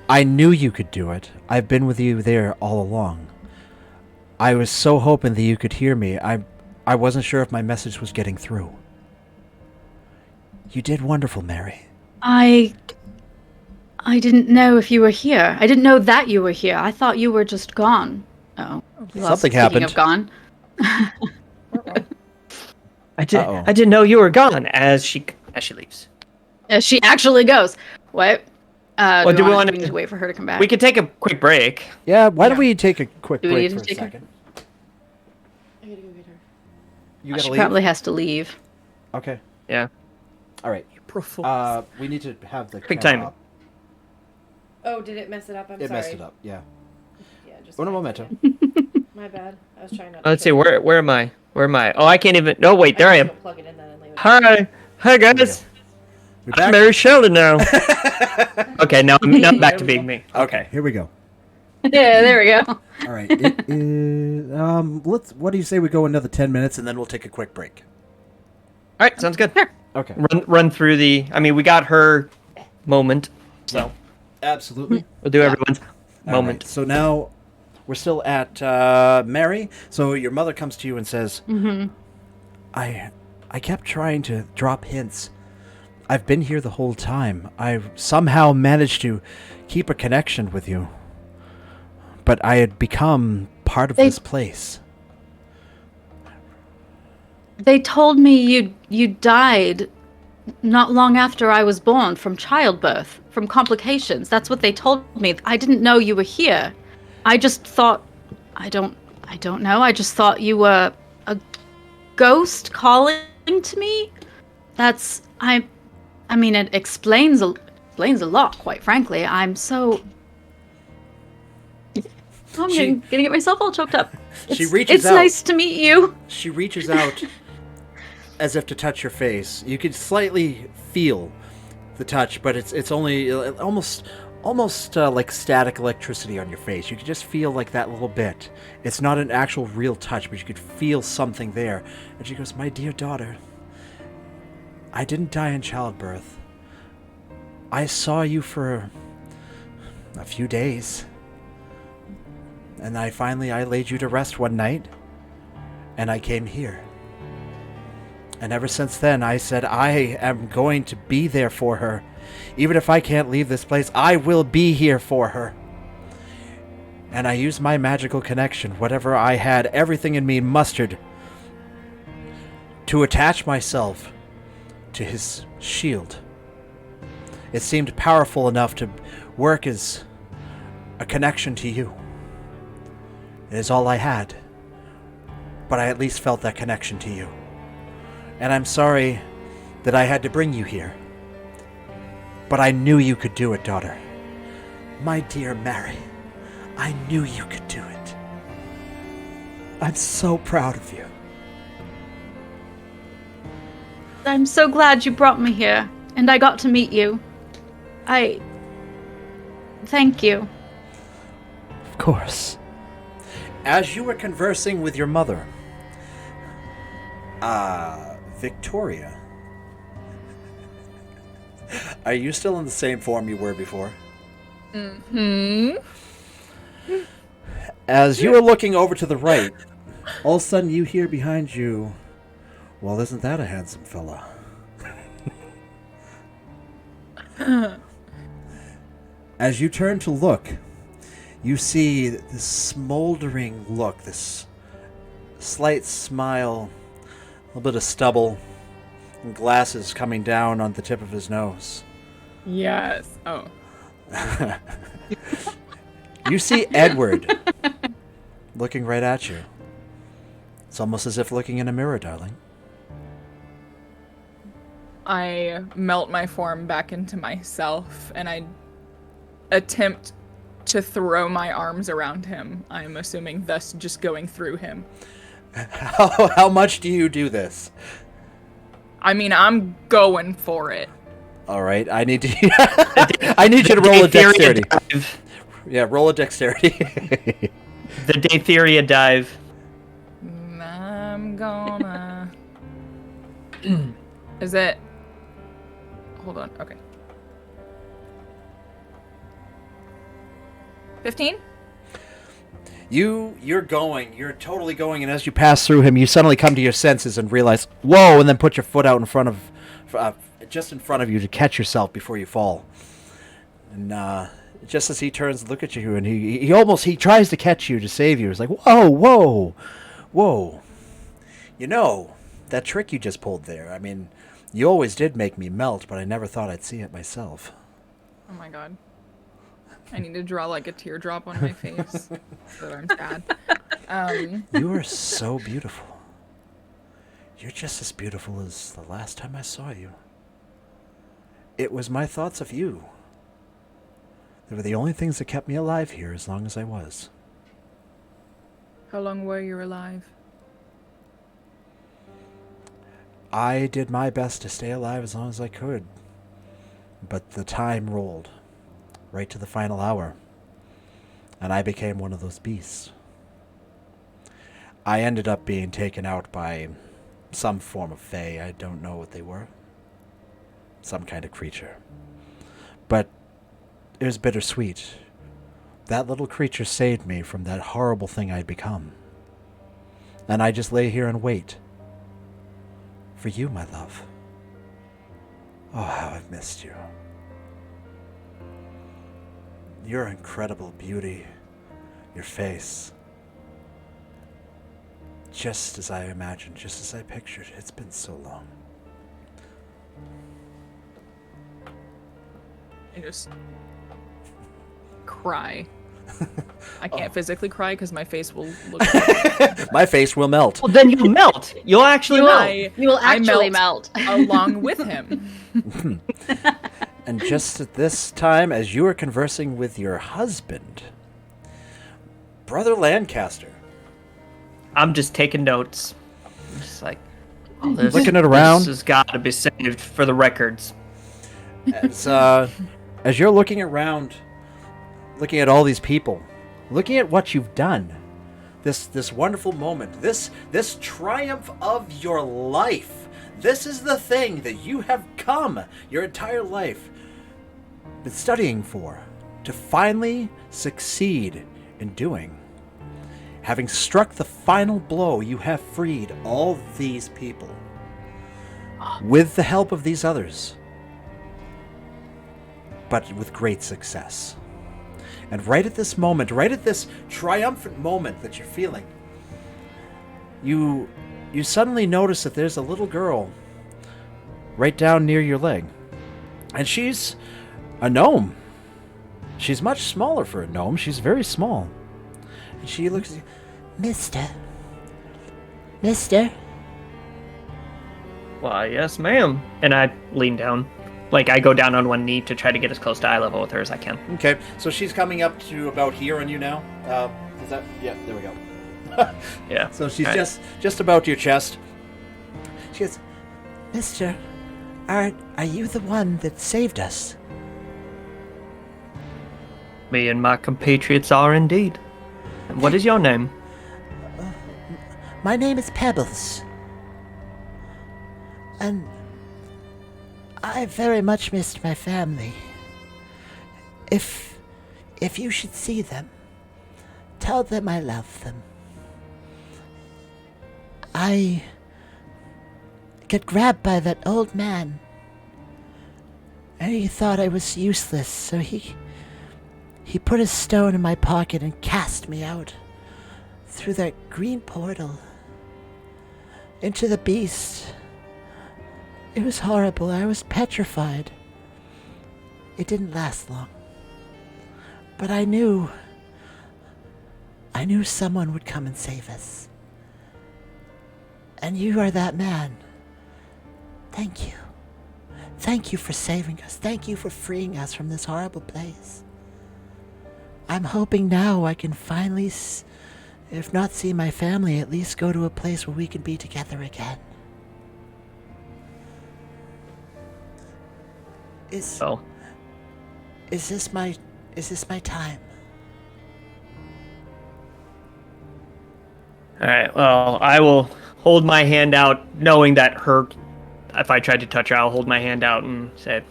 I knew you could do it. I've been with you there all along. I was so hoping that you could hear me. I wasn't sure if my message was getting through. You did wonderful, Mary. I didn't know if you were here. I didn't know that you were here. I thought you were just gone. Oh, well, Something speaking happened. of gone. I Uh-oh. didn't know you were gone. As she leaves, She actually goes. What? Well, do we want need to wait for her to come back? we could take a quick break. Yeah, why don't we take a quick Do we break need for to a take a- second? You gotta She leave? probably has to leave. Okay. Yeah. All right. Profile. We need to have the Quick camera timing. up. Oh, did it mess it up? I'm It sorry. messed it up, yeah. Yeah, just Uno by momento. accident. My bad. I was trying not to Let's see. kill you. Where am I? Where am I? Oh, I can't even. No, wait. There I guess am. you'll plug it in then and leave it. Hi, guys. You're I'm back? Mary Shelley now. Okay, now I'm back to There we being go. me. Okay, here we go. Yeah, there we go. All right. It is, what do you say we go another 10 minutes and then we'll take a quick break? All right, sounds good. Okay. Run through the. I mean, we got her moment, so Absolutely. we'll do everyone's All moment. right, so now we're still at Mary. So your mother comes to you and says, I kept trying to drop hints. I've been here the whole time. I've somehow managed to keep a connection with you. But I had become part of this place. They told me you died not long after I was born from childbirth, from complications. That's what they told me. I didn't know you were here. I just thought I don't know. I just thought you were a ghost calling to me. I mean it explains a lot, quite frankly. I'm getting get myself all choked up. It's out. Nice to meet you. She reaches out as if to touch your face. You can slightly feel the touch, but it's only almost like static electricity on your face. You can just feel like that little bit. It's not an actual real touch, but you could feel something there. And she goes, "My dear daughter, I didn't die in childbirth. I saw you for a few days. And I laid you to rest one night, and I came here. And ever since then, I said, I am going to be there for her. Even if I can't leave this place, I will be here for her. And I used my magical connection, whatever I had, everything in me mustered, to attach myself to his shield. It seemed powerful enough to work as a connection to you. It is all I had, but I at least felt that connection to you. And I'm sorry that I had to bring you here. But I knew you could do it, daughter. My dear Mary, I knew you could do it. I'm so proud of you." I'm so glad you brought me here, and I got to meet you. Thank you. Of course. As you were conversing with your mother, Victoria, are you still in the same form you were before? As you were looking over to the right, all of a sudden you hear behind you, "Well, isn't that a handsome fella?" As you turn to look, you see this smoldering look, this slight smile, a little bit of stubble, and glasses coming down on the tip of his nose. Yes. Oh. You see Edward looking right at you. It's almost as if looking in a mirror, darling. I melt my form back into myself, and I attempt to throw my arms around him. I'm assuming thus just going through him. How much do you do this? I mean, I'm going for it. All right, I need to. I need you to roll a dexterity. Dive. Yeah, roll a dexterity. The Daytheria dive. I'm gonna. Is it? Hold on. Okay. 15? You're totally going, and as you pass through him, you suddenly come to your senses and realize, whoa, and then put your foot out in front of, just in front of you to catch yourself before you fall. And just as he turns to look at you, and he tries to catch you to save you. He's like, whoa. You know, that trick you just pulled there, I mean, you always did make me melt, but I never thought I'd see it myself. Oh my god. I need to draw like a teardrop on my face so that I'm sad. You are so beautiful. You're just as beautiful as the last time I saw you. It was my thoughts of you. They were the only things that kept me alive here as long as I was. How long were you alive? I did my best to stay alive as long as I could. But the time rolled right to the final hour, and I became one of those beasts. I ended up being taken out by some form of fae. I don't know what they were. Some kind of creature. But it was bittersweet. That little creature saved me from that horrible thing I'd become. And I just lay here and wait. For you, my love. Oh, how I've missed you. Your incredible beauty. Your face. Just as I imagined, just as I pictured. It's been so long. I just cry. I can't physically cry because my face will look. My face will melt. Well, then you'll melt. You'll actually melt. You will I actually melt. along with him. And just at this time, as you are conversing with your husband, Brother Lancaster. I'm just taking notes. I'm just like, oh, this, Looking it around. This has got to be saved for the records. As you're looking around, looking at all these people, looking at what you've done, this wonderful moment, this triumph of your life, this is the thing that you have come your entire life been studying for, to finally succeed in doing. Having struck the final blow, you have freed all these people with the help of these others, but with great success. And right at this moment, right at this triumphant moment that you're feeling, you suddenly notice that there's a little girl right down near your leg. And she's a gnome. She's much smaller for a gnome. She's very small. And she looks at you, Mister. Why, yes, ma'am. And I lean down. Like, I go down on one knee to try to get as close to eye level with her as I can. Okay, so she's coming up to about here on you now. Is that? Yeah, there we go. Yeah. So she's All right. just about your chest. She goes, Mister, are you the one that saved us? Me and my compatriots are indeed. And what is your name? My name is Pebbles. And I very much missed my family. If you should see them, tell them I love them. I got grabbed by that old man, and he thought I was useless, so he put a stone in my pocket and cast me out through that green portal into the beast. It was horrible. I was petrified. It didn't last long. But I knew someone would come and save us. And you are that man. Thank you. Thank you for saving us. Thank you for freeing us from this horrible place. I'm hoping now I can finally, if not see my family, at least go to a place where we can be together again. Is this my time? All right. Well, I will hold my hand out, knowing that if I tried to touch her, I'll hold my hand out and say,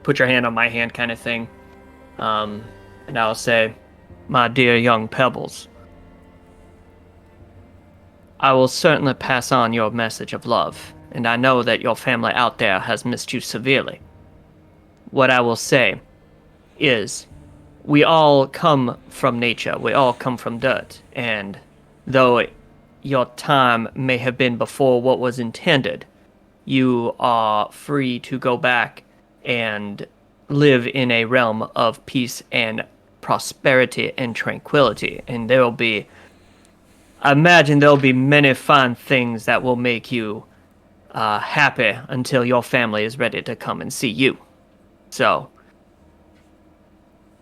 put your hand on my hand kind of thing. And I'll say, my dear young Pebbles, I will certainly pass on your message of love, and I know that your family out there has missed you severely. What I will say is, we all come from nature, we all come from dirt, and though your time may have been before what was intended, you are free to go back and live in a realm of peace and prosperity and tranquility, and there will be I imagine there'll be many fun things that will make you happy until your family is ready to come and see you. So,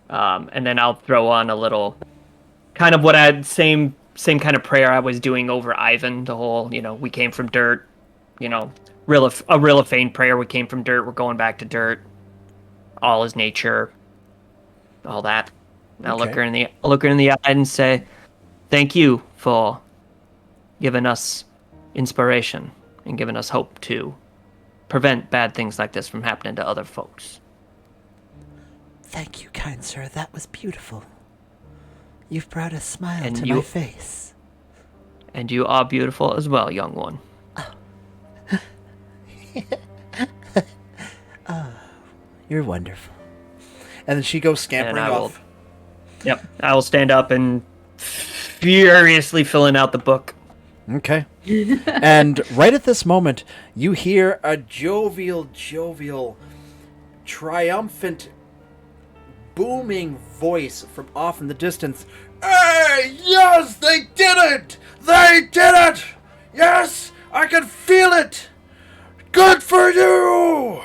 and then I'll throw on a little kind of what I same kind of prayer I was doing over Ivan. The whole, we came from dirt. A real faint prayer. We came from dirt. We're going back to dirt. All is nature. All that. And I'll look her in the eye and say, "Thank you for giving us inspiration and giving us hope to prevent bad things like this from happening to other folks." Thank you, kind sir. That was beautiful. You've brought a smile And to you- my face. And you are beautiful as well, young one. You're wonderful. And then she goes scampering And I will- off. Yep. I will stand up and furiously filling out the book. Okay. And right at this moment, you hear a jovial, triumphant, booming voice from off in the distance. Hey, yes, they did it! They did it! Yes, I can feel it! Good for you!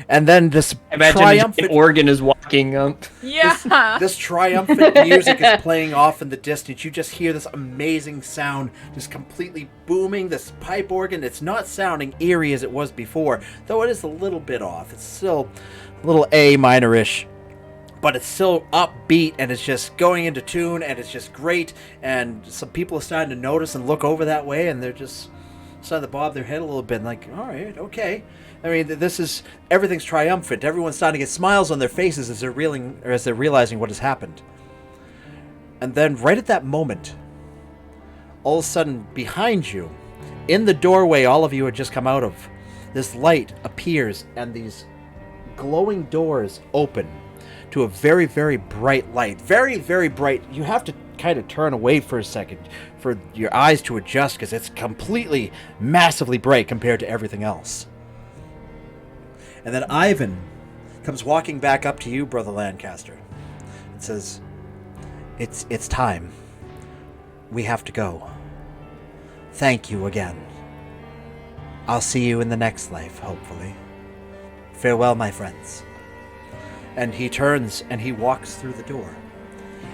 And then this Imagine triumphant an organ is walking up. Yeah. This triumphant music is playing off in the distance. You just hear this amazing sound just completely booming. This pipe organ, it's not sounding eerie as it was before, though it is a little bit off. It's still a little A minor-ish, but it's still upbeat and it's just going into tune and it's just great. And some people are starting to notice and look over that way and they're just starting to bob their head a little bit and like, all right, okay. I mean, everything's triumphant. Everyone's starting to get smiles on their faces as they're realizing what has happened. And then, right at that moment, all of a sudden, behind you, in the doorway all of you had just come out of, this light appears and these glowing doors open to a very, very bright light. Very, very bright. You have to kind of turn away for a second for your eyes to adjust because it's completely, massively bright compared to everything else. And then Ivan comes walking back up to you, Brother Lancaster, and says, It's time. We have to go. Thank you again. I'll see you in the next life, hopefully. Farewell, my friends." And he turns and he walks through the door.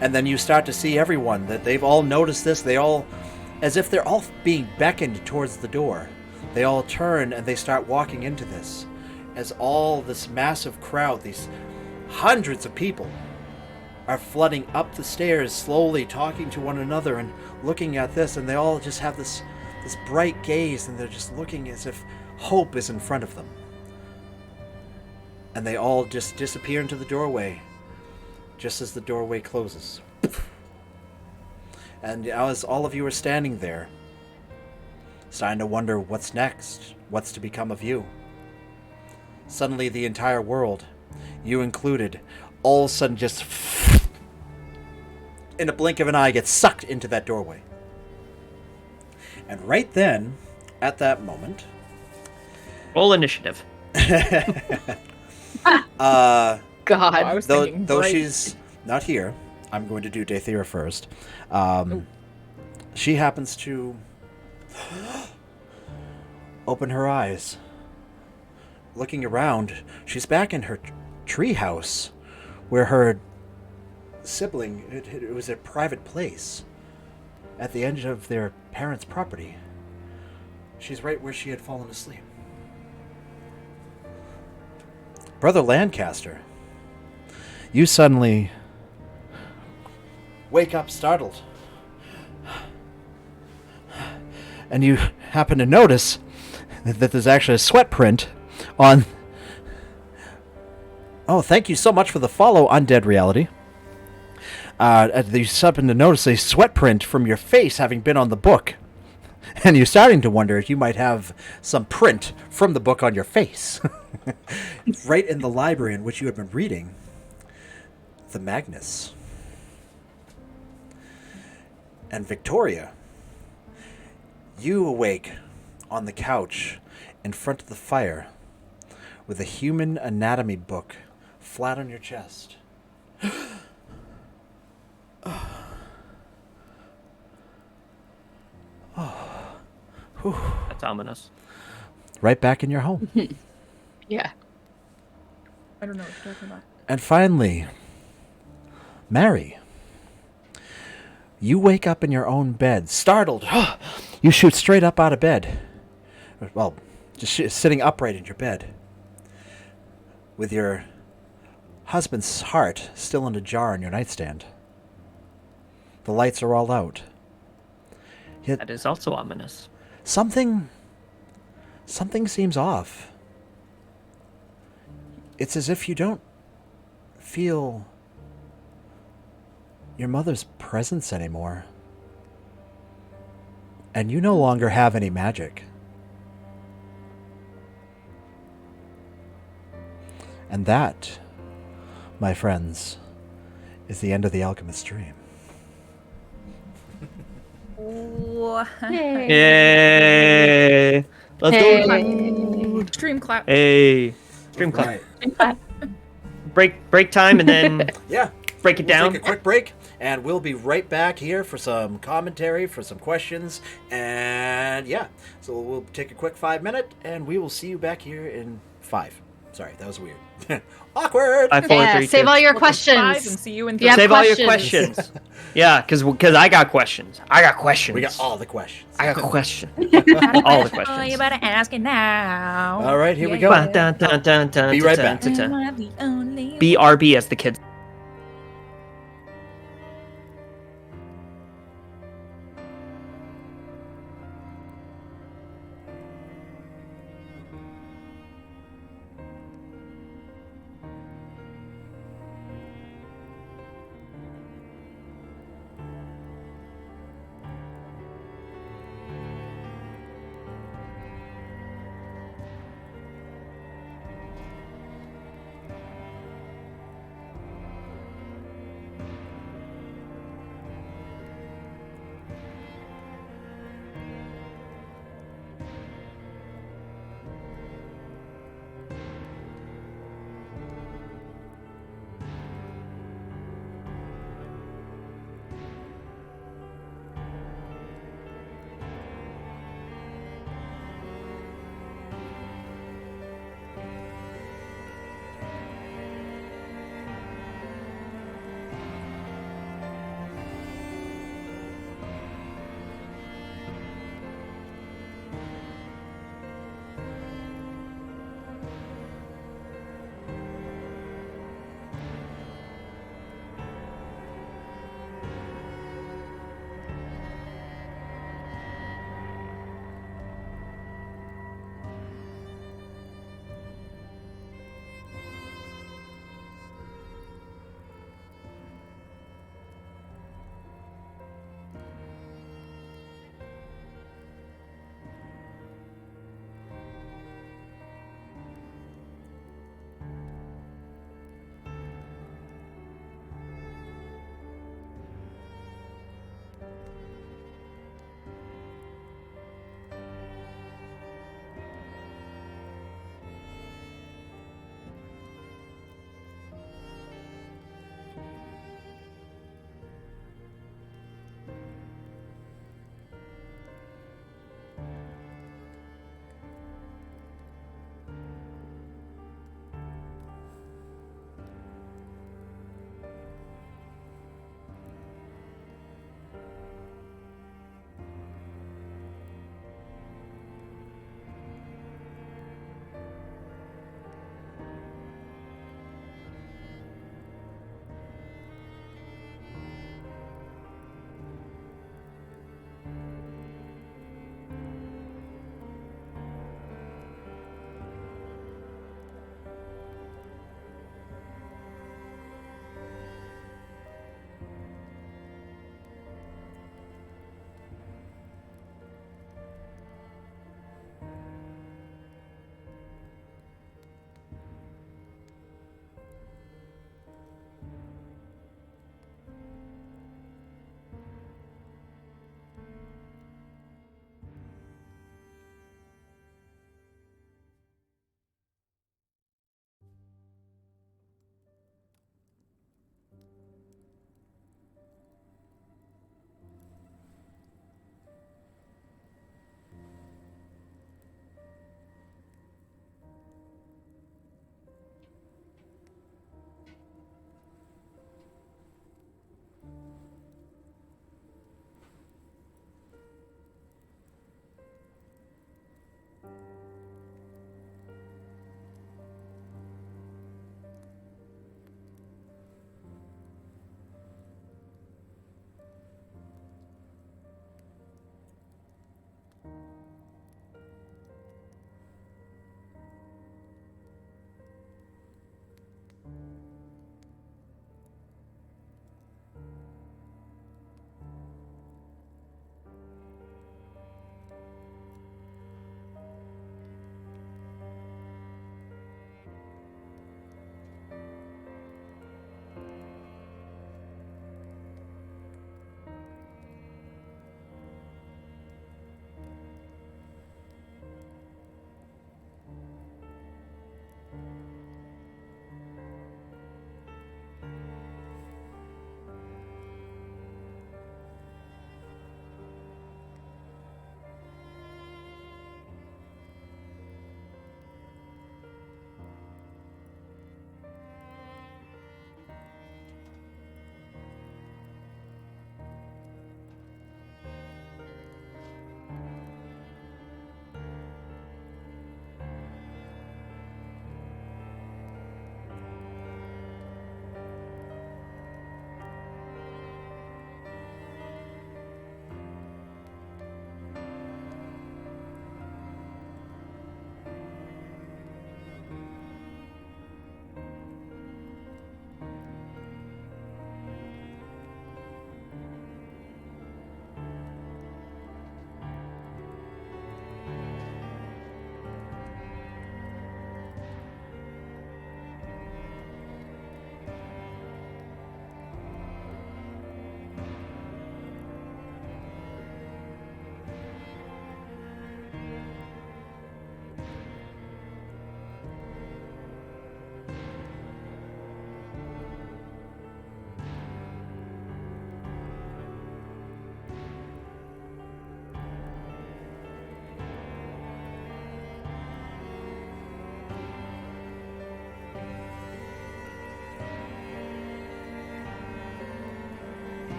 And then you start to see everyone, that they've all noticed this. They all, as if they're all being beckoned towards the door, they all turn and they start walking into this. As all this massive crowd, these hundreds of people, are flooding up the stairs, slowly talking to one another and looking at this, and they all just have this bright gaze, and they're just looking as if hope is in front of them. And they all just disappear into the doorway, just as the doorway closes. And as all of you are standing there, starting to wonder what's next, what's to become of you, suddenly the entire world, you included, all of a sudden just in a blink of an eye gets sucked into that doorway. And right then, at that moment, Roll initiative. God. I was thinking though bright. she's not here, I'm going to do Dathira first. She happens to open her eyes. Looking around, she's back in her treehouse, where her sibling, it was a private place, at the edge of their parents' property. She's right where she had fallen asleep. Brother Lancaster, you suddenly wake up startled. And you happen to notice that there's actually a sweat print on... Oh, thank you so much for the follow, Undead Reality. You happen to notice a sweat print from your face having been on the book. And you're starting to wonder if you might have some print from the book on your face. Right in the library in which you had been reading the Magnus. And Victoria, you awake on the couch in front of the fire with a human anatomy book flat on your chest. ominous. Right back in your home. Yeah. I don't know what you're talking about. And finally, Mary. You wake up in your own bed, startled. You shoot straight up out of bed. Well, just sitting upright in your bed. With your husband's heart still in a jar on your nightstand. The lights are all out. Yet That is also ominous. something seems off. It's as if you don't feel your mother's presence anymore. And you no longer have any magic. And that, my friends, is the end of the Alchemist's dream. Yay! Let's go. Stream clap. Hey, stream clap. Right. Break time, and then Yeah. break it We'll down. take a quick break, and we'll be right back here for some commentary, for some questions, and yeah. So we'll take a quick 5 minute, and we will see you back here in 5. Sorry, that was weird. Awkward. 5, 4, Yeah, 3, save 2. all your Welcome to 5 and questions. see you in You have 3. Save all your questions. questions. Yeah, because I got questions. I got questions. We got all the questions. I got questions. all the questions. You better ask it now. All right, here we go. Dun, dun, dun, dun, dun, Be right dun, back. dun, dun. Am I the only BRB, as the kids.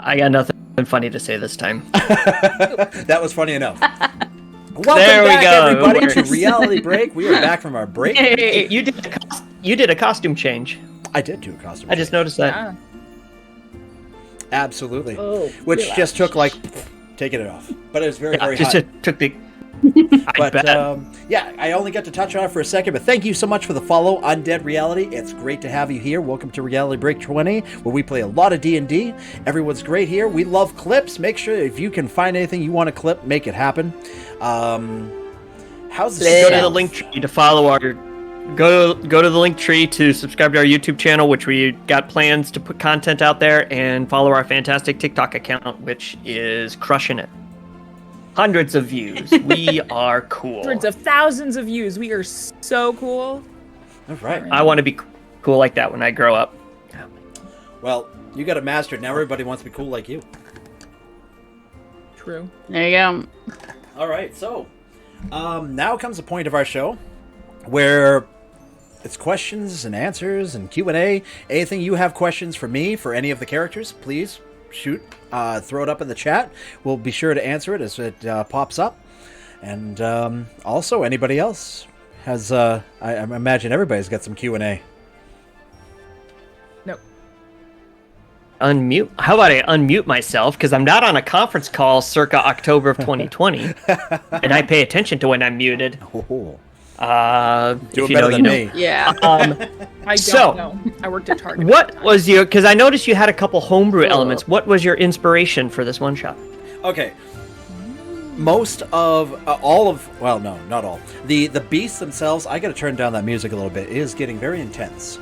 I got nothing funny to say this time. That was funny enough. Welcome There we back, go. everybody, to Works. Reality Break. We are back from our break. Hey, you did a costume change. I did do a costume. I just noticed that. Yeah. Absolutely. Oh, Which relax. just took like taking it off, but it was very, very just hot. took the. I But bet. yeah, I only got to touch on it for a second, but thank you so much for the follow, Undead Reality. It's great to have you here. Welcome to Reality Break 20, where we play a lot of D&D. Everyone's great here. We love clips. Make sure if you can find anything you want to clip, make it happen. How's the Go to the sound? link tree to follow our. Go to the link tree to subscribe to our YouTube channel, which we got plans to put content out there, and follow our fantastic TikTok account, which is crushing it. Hundreds of views. We are cool. Hundreds of thousands of views. We are so cool. All right. I want to be cool like that when I grow up. Well, you got it mastered. Now everybody wants to be cool like you. True. There you go. All right, so now comes the point of our show where it's questions and answers and Q&A. Anything you have questions for me, for any of the characters, please shoot. Throw it up in the chat. We'll be sure to answer it as it pops up. And also, anybody else has... I imagine everybody's got some Q&A. Nope. Unmute. How about I unmute myself? Because I'm not on a conference call circa October of 2020. And I pay attention to when I'm muted. Oh, If doing you better know, than you know. me. Yeah. I don't So- know. I worked at Target. What was your... Because I noticed you had a couple homebrew elements. What was your inspiration for this one shot? Okay. Most of all of, well, no, not all. The beasts themselves, I got to turn down that music a little bit. It is getting very intense.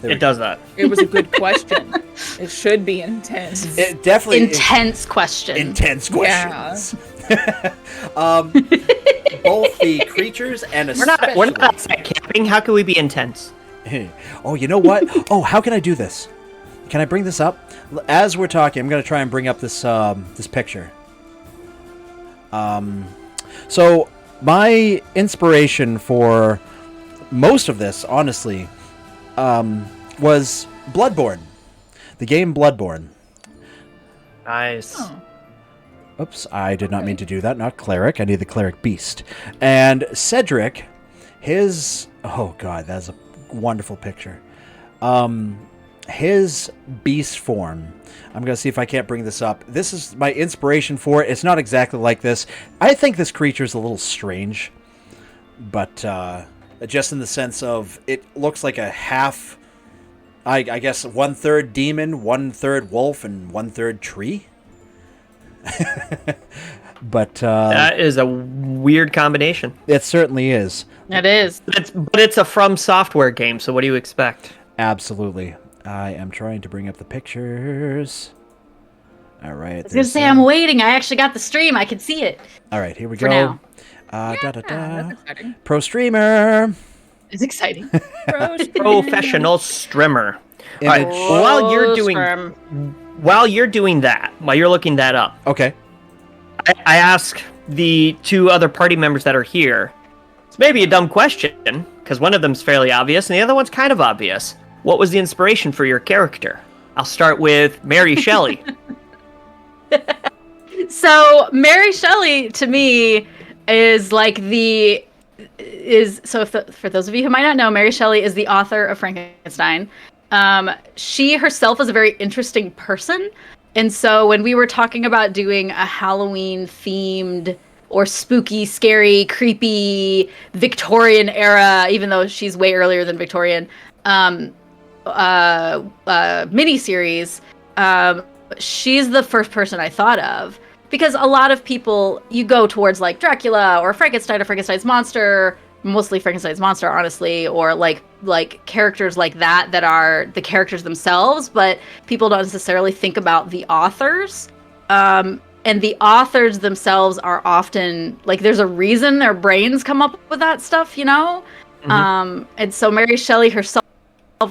There we It does that. It was a good question. It should be intense. It definitely is Intense question. intense Yeah. questions. Both the creatures and We're not especially. outside camping. How can we be intense? Oh, you know what? Oh, how can I do this? Can I bring this up? As we're talking, I'm going to try and bring up this this picture. So my inspiration for most of this, honestly, was Bloodborne, the game Bloodborne. Nice. Oh. Oops, I did not mean to do that. Not cleric. I need the cleric beast. And Cedric, his... Oh, God, that's a wonderful picture. His beast form. I'm going to see if I can't bring this up. This is my inspiration for it. It's not exactly like this. I think this creature is a little strange. But just in the sense of it looks like a half... I guess 1/3 demon, 1/3 wolf, and 1/3 tree. But That is a weird combination. it certainly is. It is. But it's a From Software game, so what do you expect? Absolutely. I am trying to bring up the pictures. All right. I was gonna say I'm waiting. I actually got the stream. I can see it. All right, here we For go. now. Da-da-da. That's exciting. Pro streamer. It's exciting. Professional strimmer. All right. Image. While you're Oh, doing sperm. while you're doing that, while you're looking that up, Okay. I ask the two other party members that are here. It's maybe a dumb question because one of them's fairly obvious and the other one's kind of obvious. What was the inspiration for your character? I'll start with Mary Shelley. So Mary Shelley to me is like for those of you who might not know, Mary Shelley is the author of Frankenstein. She herself is a very interesting person, and so when we were talking about doing a Halloween themed or spooky, scary, creepy Victorian era, even though she's way earlier than Victorian, miniseries, she's the first person I thought of. Because a lot of people, you go towards like Dracula or Frankenstein or Frankenstein's monster, mostly Frankenstein's monster, honestly, or like characters like that are the characters themselves, but people don't necessarily think about the authors. And the authors themselves are often like, there's a reason their brains come up with that stuff, you know? And so Mary Shelley herself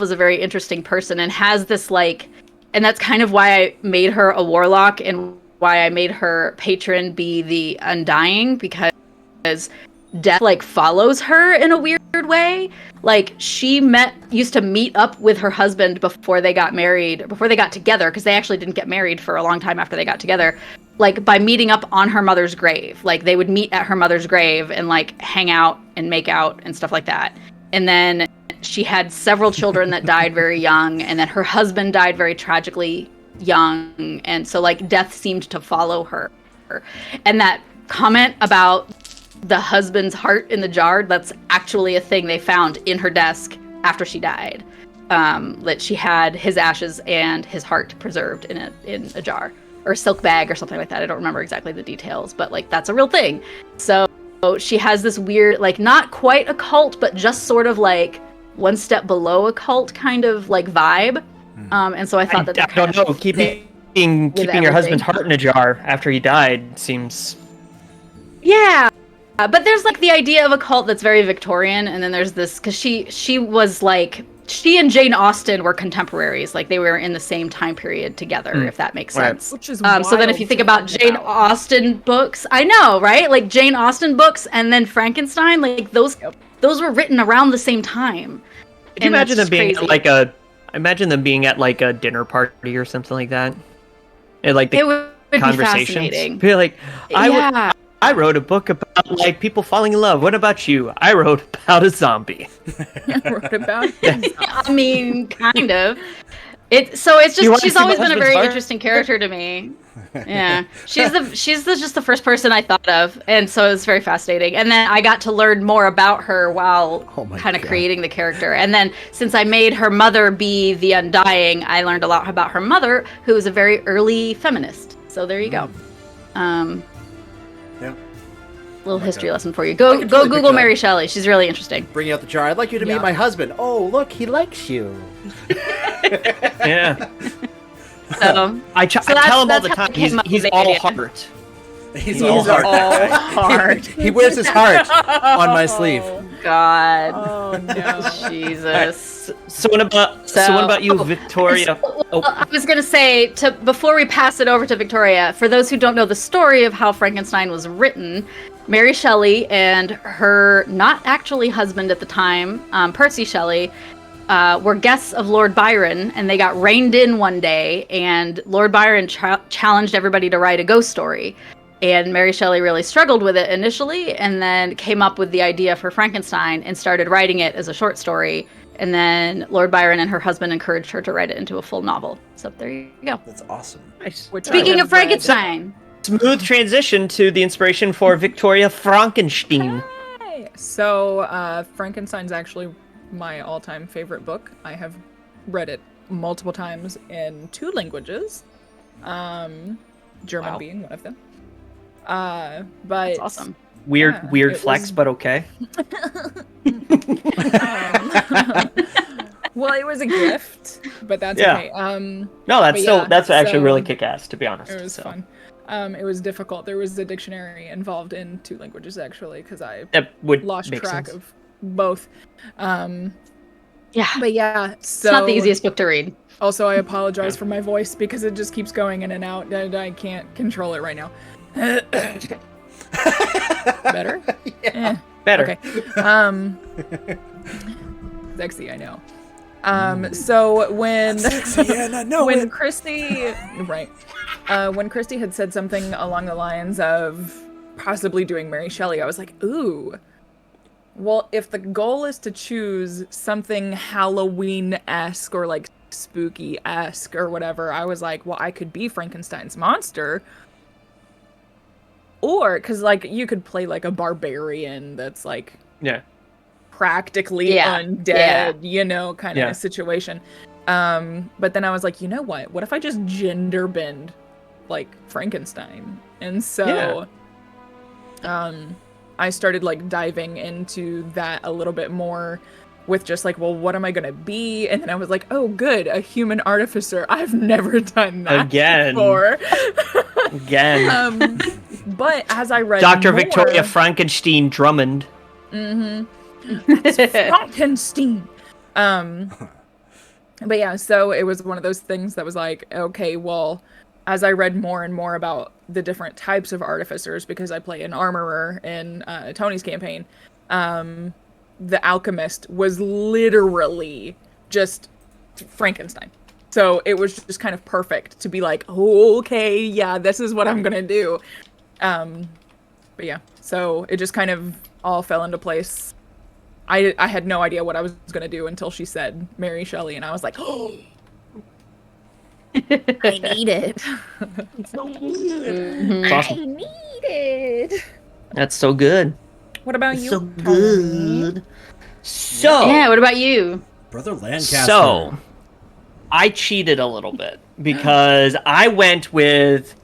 is a very interesting person and has this like, and that's kind of why I made her a warlock and why I made her patron be the Undying, because death like follows her in a weird weird way. Like she used to meet up with her husband before they got married, before they got together, because they actually didn't get married for a long time after they got together. Like by meeting up on her mother's grave. Like they would meet at her mother's grave and like hang out and make out and stuff like that. And then she had several children that died very young, and then her husband died very tragically young, and so like death seemed to follow her. And that comment about the husband's heart in the jar, that's actually a thing they found in her desk after she died. That she had his ashes and his heart preserved in a jar or a silk bag or something like that. I don't remember exactly the details, but like that's a real thing. So she has this weird, like not quite a cult, but just sort of like one step below a cult kind of like vibe. And so I thought that I don't know. Keeping your husband's heart in a jar after he died seems. Yeah, but there's like the idea of a cult that's very Victorian, and then there's this because she was like she and Jane Austen were contemporaries, like they were in the same time period together, if that makes sense. Which is so then if you think about Jane Austen books, I know, right? Like Jane Austen books and then Frankenstein, like those were written around the same time. Could you imagine them being at like imagine them being at like a dinner party or something like that? And like the it would conversations. Be fascinating. Be like, I wrote a book about like people falling in love. What about you? I wrote about a zombie. wrote about I mean, kind of. It's just she's always been a very interesting character to me. Yeah, she's just the first person I thought of, and so it was very fascinating. And then I got to learn more about her while kind of creating the character. And then since I made her mother be the Undying, I learned a lot about her mother, who was a very early feminist. So there you go. Yeah. Little history lesson for you. Go Google Mary Shelley. She's really interesting. Bring out the jar. I'd like you to meet my husband. Oh, look, he likes you. Yeah. I tell him all the time. He's all heart. He's all heart. He wears his heart on my sleeve. God. Oh no. Jesus. So what about you, Victoria? I was gonna say before we pass it over to Victoria, for those who don't know the story of how Frankenstein was written, Mary Shelley and her not actually husband at the time, Percy Shelley, were guests of Lord Byron, and they got reined in one day, and Lord Byron challenged everybody to write a ghost story. And Mary Shelley really struggled with it initially, and then came up with the idea for Frankenstein and started writing it as a short story. And then Lord Byron and her husband encouraged her to write it into a full novel. So there you go. That's awesome. Nice. Speaking of Frankenstein. Smooth transition to the inspiration for Victoria Frankenstein. Hey. So Frankenstein's actually my all-time favorite book. I have read it multiple times in 2 languages, German being one of them. But that's awesome. Weird flex, but okay. Well, it was a gift, but that's okay. No, that's actually really kick-ass, to be honest. It was fun. It was difficult. There was a dictionary involved in 2 languages actually, because I lost track of both. Yeah. But yeah, so it's not the easiest book to read. Also, I apologize for my voice because it just keeps going in and out, and I can't control it right now. Better? Yeah. Better. Okay. Sexy, I know. So when when Christy when Christy had said something along the lines of possibly doing Mary Shelley, I was like, ooh. Well, if the goal is to choose something Halloween-esque or like spooky-esque or whatever, I was like, well, I could be Frankenstein's monster. Or, because like you could play like a barbarian that's like practically undead, you know, kind of a situation. But then I was like, you know what if I just gender bend like Frankenstein? And so I started like diving into that a little bit more with just like, well, what am I gonna be? And then I was like, oh good, a human artificer. I've never done that before. Again. But as I read Dr. more, Victoria Frankenstein Drummond. Frankenstein. But yeah, so it was one of those things that was like, okay, well, as I read more and more about the different types of artificers, because I play an armorer in Tony's campaign, the Alchemist was literally just Frankenstein. So it was just kind of perfect to be like, oh, okay, yeah, this is what I'm gonna do. But yeah, so it just kind of all fell into place. I had no idea what I was gonna do until she said Mary Shelley, and I was like, oh, I need it. It's awesome. I need it. That's so good. What about you? So good. So Yeah, what about you? Brother Lancaster. So I cheated a little bit because I went with.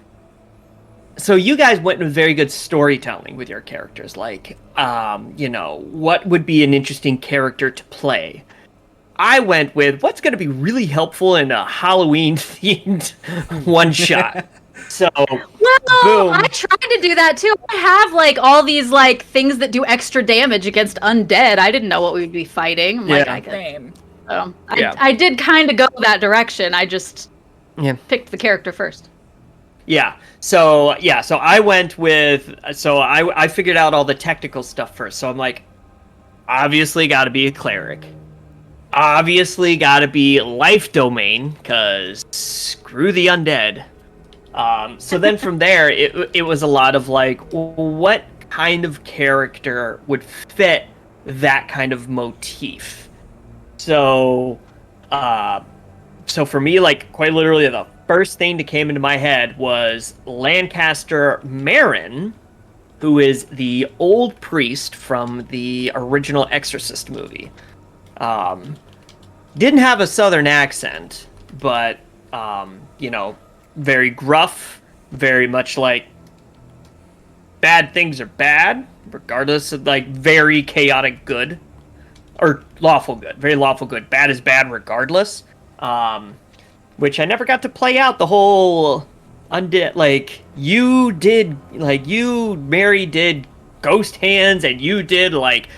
So you guys went with very good storytelling with your characters, like, what would be an interesting character to play. I went with what's going to be really helpful in a Halloween-themed one-shot. So, Well, boom. I tried to do that too. I have like all these like things that do extra damage against undead. I didn't know what we would be fighting. I'm like, Yeah. I could. Same. So Yeah. I did kind of go that direction. I just picked the character first. So I went with. So I figured out all the technical stuff first. So I'm like, obviously got to be a cleric. Obviously got to be life domain, because screw the undead. So then from there, it was a lot of like, what kind of character would fit that kind of motif? So for me, like, quite literally, the first thing that came into my head was Lancaster Marin, who is the old priest from the original Exorcist movie. Didn't have a southern accent, but, very gruff, very much like bad things are bad, regardless of, like, very chaotic good. Or lawful good. Very lawful good. Bad is bad regardless. Which I never got to play out the whole undead. Like, Mary did ghost hands, and you did, like,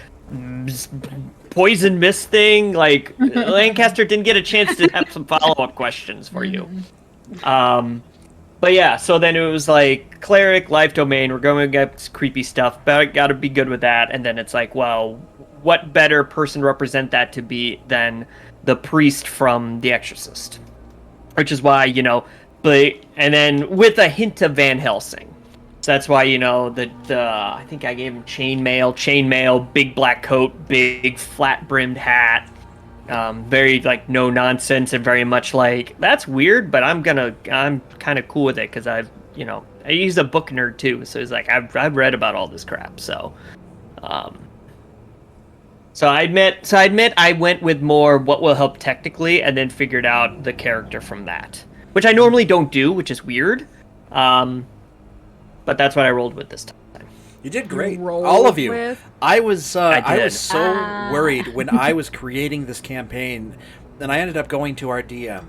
poison mist thing. Like, Lancaster didn't get a chance to have some follow-up questions for you. But yeah, so then it was like, cleric, life domain, we're going against creepy stuff, but gotta be good with that. And then it's like, well, what better person to represent that to be than the priest from The Exorcist? Which is why, and then with a hint of Van Helsing. So that's why, I think I gave him chainmail, big black coat, big flat-brimmed hat. Very, like, no nonsense, and very much like, that's weird, but I'm kind of cool with it, because he's a book nerd too, so he's like, I've read about all this crap, so I admit I went with more what will help technically, and then figured out the character from that, which I normally don't do, which is weird, but that's what I rolled with this time. You did great, rolled all of you. with? I was so Ah. worried when I was creating this campaign, and I ended up going to our DM,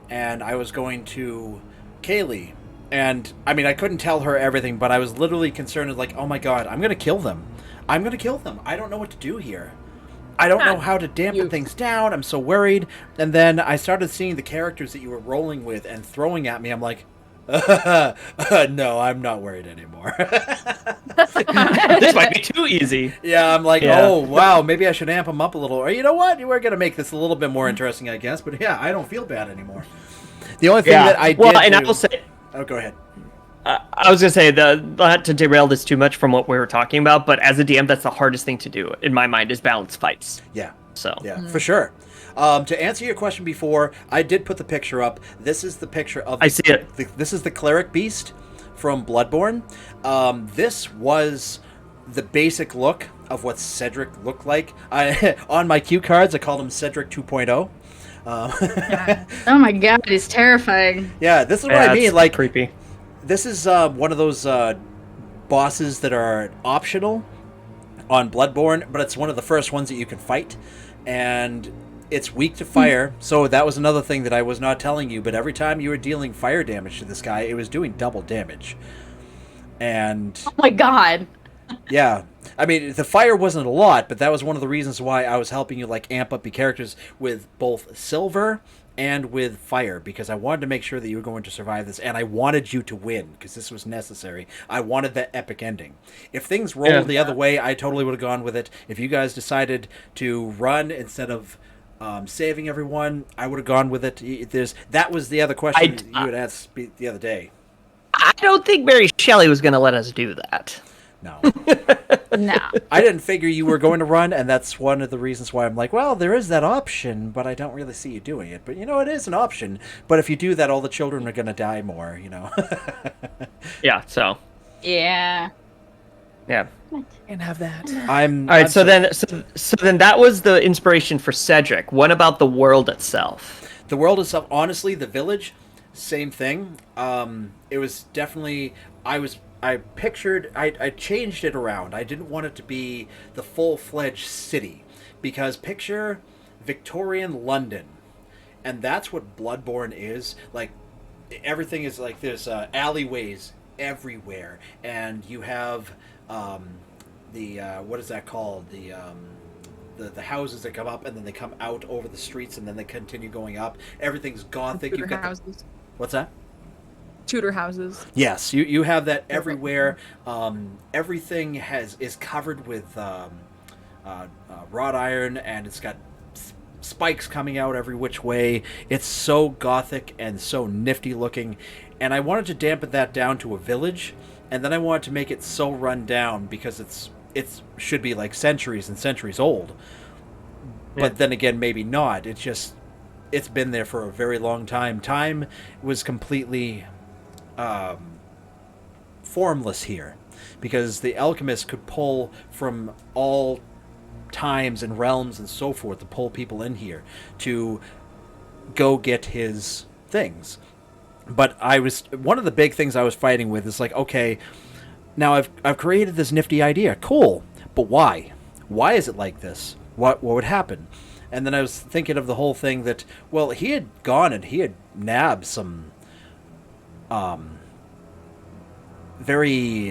and I was going to Kaylee, and I mean, I couldn't tell her everything, but I was literally concerned, like, oh my god, I'm gonna kill them. I don't know what to do here. I don't know how to dampen things down. I'm so worried. And then I started seeing the characters that you were rolling with and throwing at me. I'm like, no, I'm not worried anymore. This might be too easy. Yeah, I'm like, Yeah. oh, wow, maybe I should amp them up a little. Or you know what? We're going to make this a little bit more interesting, I guess. But yeah, I don't feel bad anymore. The only thing that I did I do... will say... Oh, go ahead. I was going to say, not to derail this too much from what we were talking about, but as a DM, that's the hardest thing to do, in my mind, is balance fights. Yeah. So. Yeah, for sure. To answer your question before, I did put the picture up. This is the picture of... I see it. This is the Cleric Beast from Bloodborne. This was the basic look of what Cedric looked like. On my cue cards, I called him Cedric 2.0. Oh my god, he's terrifying. Yeah, this is what I mean. It's Like, creepy. this is one of those bosses that are optional on Bloodborne, but it's one of the first ones that you can fight, and it's weak to fire. So that was another thing that I was not telling you, but every time you were dealing fire damage to this guy, it was doing double damage. And Oh my god. yeah, I mean, the fire wasn't a lot, but that was one of the reasons why I was helping you like amp up your characters with both silver and with fire, because I wanted to make sure that you were going to survive this, and I wanted you to win because this was necessary. I wanted that epic ending. If things rolled the other way, I totally would have gone with it. If you guys decided to run instead of saving everyone, I would have gone with it. That was the other question you had asked the other day. I don't think Mary Shelley was going to let us do that. No. No. I didn't figure you were going to run, and that's one of the reasons why I'm like, well, there is that option, but I don't really see you doing it. But, it is an option. But if you do that, all the children are going to die more, Yeah, so. Yeah. Yeah. Can't have that. All right, so then that was the inspiration for Cedric. What about the world itself? The world itself, honestly, the village, same thing. It was definitely, I changed it around. I didn't want it to be the full-fledged city, because picture Victorian London, and that's what Bloodborne is. Like, everything is like there's alleyways everywhere, and you have what is that called? The houses that come up and then they come out over the streets and then they continue going up. Everything's gothic. Tudor You've got houses. What's that? Tudor houses. Yes, you have that everywhere. Everything is covered with wrought iron, and it's got spikes coming out every which way. It's so gothic and so nifty looking, and I wanted to dampen that down to a village, and then I wanted to make it so run down because it should be like centuries and centuries old. But then again, maybe not. It's been there for a very long time. Time was completely formless here, because the Alchemist could pull from all times and realms and so forth to pull people in here to go get his things. But one of the big things I was fighting with is like, okay, now I've created this nifty idea, cool, but why? Why is it like this? What would happen? And then I was thinking of the whole thing that, well, he had gone and he had nabbed some very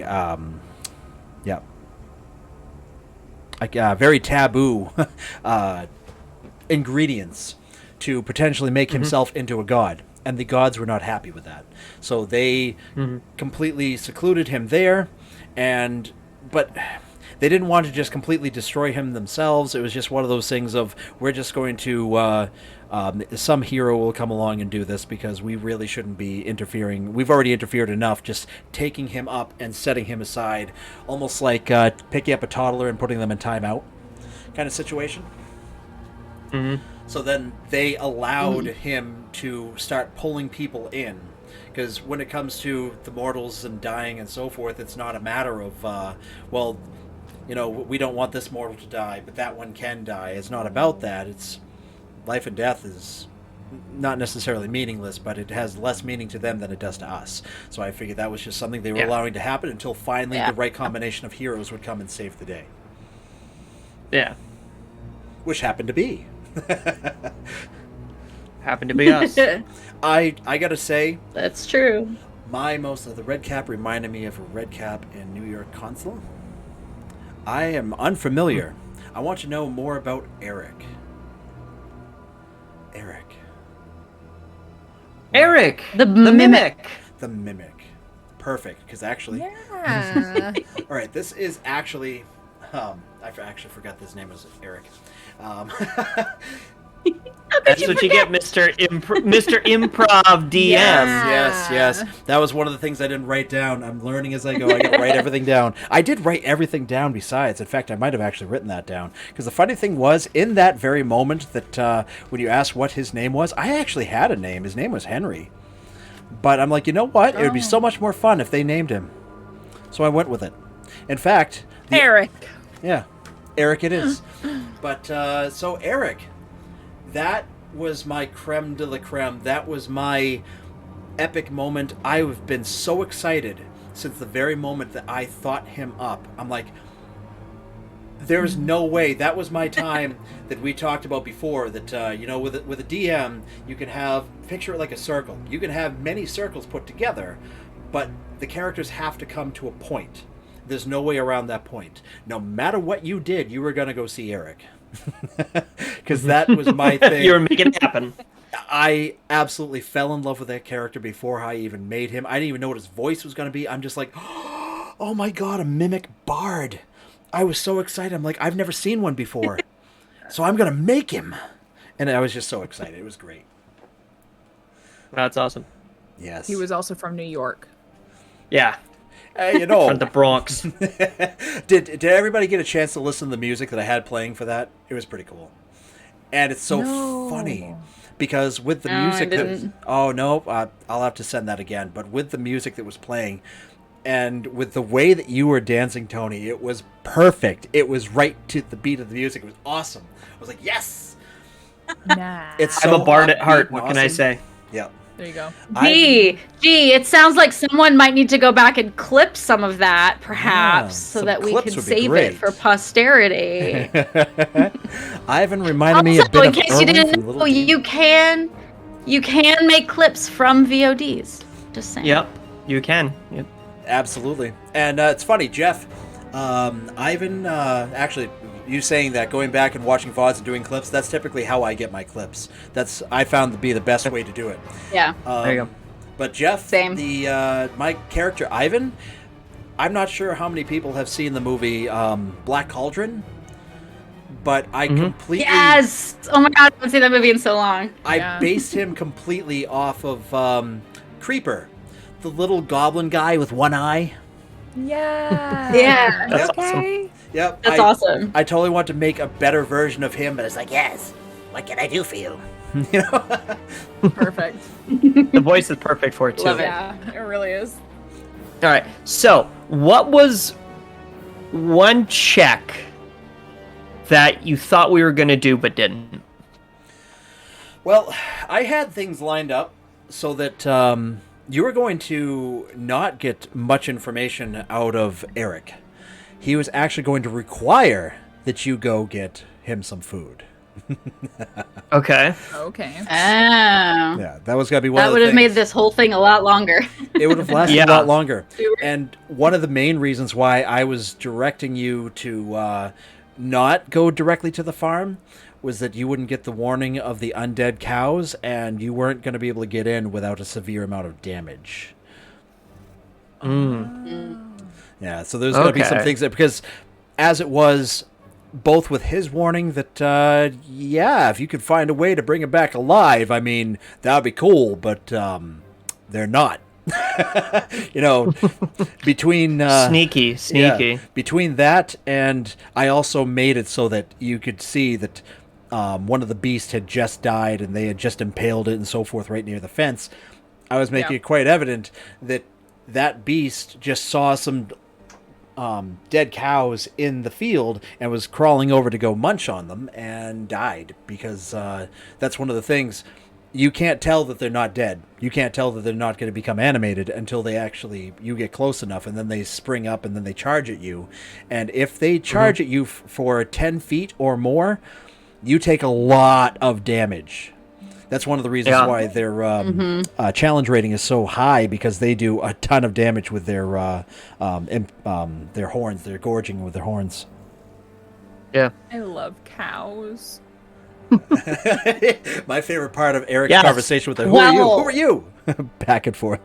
very taboo ingredients to potentially make himself into a god, and the gods were not happy with that, so they completely secluded him there, but they didn't want to just completely destroy him themselves. It was just one of those things of, we're just going to some hero will come along and do this because we really shouldn't be interfering. We've already interfered enough, just taking him up and setting him aside, almost like picking up a toddler and putting them in timeout kind of situation. So then they allowed him to start pulling people in, because when it comes to the mortals and dying and so forth, it's not a matter of well, we don't want this mortal to die, but that one can die. It's not about that. It's life and death is not necessarily meaningless, but it has less meaning to them than it does to us. So I figured that was just something they were allowing to happen until finally the right combination of heroes would come and save the day. Yeah. Which happened to be. Happened to be us. I gotta say, That's true. most of the red cap reminded me of a red cap in New York Consul. I am unfamiliar. I want to know more about Eric. Eric, The mimic. The Mimic. Perfect, because actually... Yeah. All right, this is actually... I actually forgot this name was Eric. That's what you get, Mr. Improv DM. Yes. That was one of the things I didn't write down. I'm learning as I go. I gotta write everything down. I did write everything down besides. In fact, I might have actually written that down. Because the funny thing was, in that very moment that when you asked what his name was, I actually had a name. His name was Henry. But I'm like, you know what? It would be so much more fun if they named him. So I went with it. In fact... Eric. Yeah, Eric it is. But, so Eric... That was my creme de la creme. That was my epic moment. I've been so excited since the very moment that I thought him up. I'm like, there's no way. That was my time that we talked about before, that, with a DM, you can picture it like a circle. You can have many circles put together, but the characters have to come to a point. There's no way around that point. No matter what you did, you were going to go see Eric. Because that was my thing. You were making it happen. I absolutely fell in love with that character before I even made him. I didn't even know what his voice was going to be. I'm just like, oh my god, a mimic bard. I was so excited. I'm like, I've never seen one before. So I'm going to make him. And I was just so excited. It was great. That's awesome. Yes. He was also from New York. Yeah. You know, From the Bronx. did everybody get a chance to listen to the music that I had playing for that? It was pretty cool. And it's so funny because with the No, I music that didn't. oh no, I'll have to send that again, but with the music that was playing and with the way that you were dancing, Tony, it was perfect. It was right to the beat of the music. It was awesome. I was like, yes. Nah. It's I'm so a bard at upbeat heart. and What can I awesome. say? Yeah. There you go. I- Gee, it sounds like someone might need to go back and clip some of that, perhaps, Yeah, so some that we clips can would be save great. it for posterity. Ivan reminded me a Also, bit in of case you Erwin didn't from Little know, Demon. you can make clips from VODs. Just saying. Yep, you can. Yep. Absolutely. And it's funny, Jeff, Ivan, actually, you saying that, going back and watching VODs and doing clips, that's typically how I get my clips. I found to be the best way to do it. Yeah. There you go. But Jeff, Same. My character, Ivan, I'm not sure how many people have seen the movie Black Cauldron, but I completely... Yes! Oh my god, I haven't seen that movie in so long. I based him completely off of Creeper, the little goblin guy with one eye. Yeah. Yeah. That's Yep. awesome. Yep. That's awesome. I totally want to make a better version of him, but it's like, Yes. What can I do for you? you know. Perfect. The voice is perfect for it, too. Love it. Yeah, it really is. All right. So, what was one check that you thought we were going to do but didn't? Well, I had things lined up so that you were going to not get much information out of Eric. He was actually going to require that you go get him some food. Okay. Okay. Oh. Yeah, that was going to be one That of the would have things. made this whole thing a lot longer. It would have lasted Yeah. a lot longer. And one of the main reasons why I was directing you to not go directly to the farm was that you wouldn't get the warning of the undead cows, and you weren't going to be able to get in without a severe amount of damage. Yeah, so there's going to be some Okay. things that, because as it was, both with his warning that, yeah, if you could find a way to bring him back alive, I mean, that would be cool, but they're not. You know, between Sneaky. yeah, between that and I also made it so that you could see that one of the beasts had just died and they had just impaled it and so forth right near the fence. I was making Yeah. it quite evident that that beast just saw some dead cows in the field and was crawling over to go munch on them and died because that's one of the things. You can't tell that they're not dead. You can't tell that they're not going to become animated until you get close enough, and then they spring up and then they charge at you. And if they charge at you for 10 feet or more, you take a lot of damage. That's one of the reasons Yeah. why their challenge rating is so high, because they do a ton of damage with their horns. They're gorging with their horns. Yeah. I love cows. My favorite part of Eric's Yes. conversation with them, who are you? Well- Who are you? Back and forth.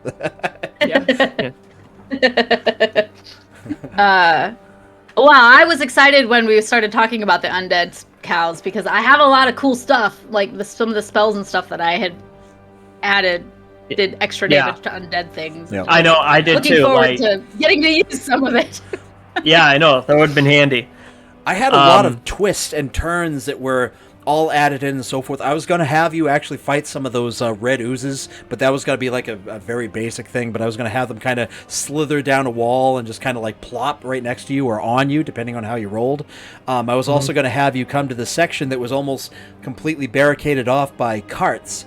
Yeah. Well, I was excited when we started talking about the undead cows because I have a lot of cool stuff, like some of the spells and stuff that I had added did extra Yeah. damage to undead things. Yeah. I know, I did Looking too. forward Like, to getting to use some of it. yeah, I know. That would have been handy. I had a lot Um, of twists and turns that were all added in and so forth. I was going to have you actually fight some of those red oozes, but that was going to be like a very basic thing. But I was going to have them kind of slither down a wall and just kind of like plop right next to you or on you, depending on how you rolled. I was also going to have you come to the section that was almost completely barricaded off by carts,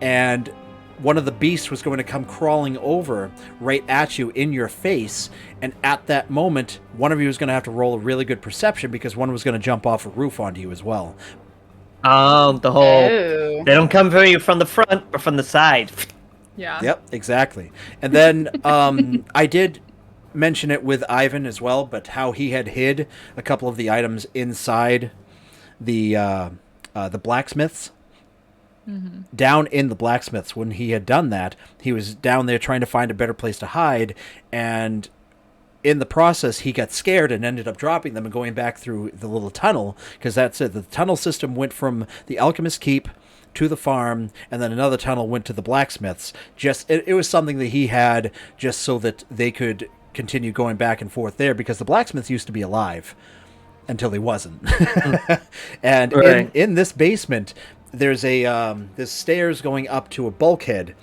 and one of the beasts was going to come crawling over right at you in your face, and at that moment, one of you was going to have to roll a really good perception because one was going to jump off a roof onto you as well. The whole... Oh. They don't come for you from the front, but from the side. Yeah. Yep, exactly. And then I did mention it with Ivan as well, but how he had hid a couple of the items inside the blacksmiths. Down in the blacksmiths, when he had done that, he was down there trying to find a better place to hide, and in the process, he got scared and ended up dropping them and going back through the little tunnel, because that's it. The tunnel system went from the Alchemist Keep to the farm, and then another tunnel went to the blacksmiths. It was something that he had just so that they could continue going back and forth there, because the blacksmiths used to be alive until he wasn't. And Right. in this basement, there's there's stairs going up to a bulkhead,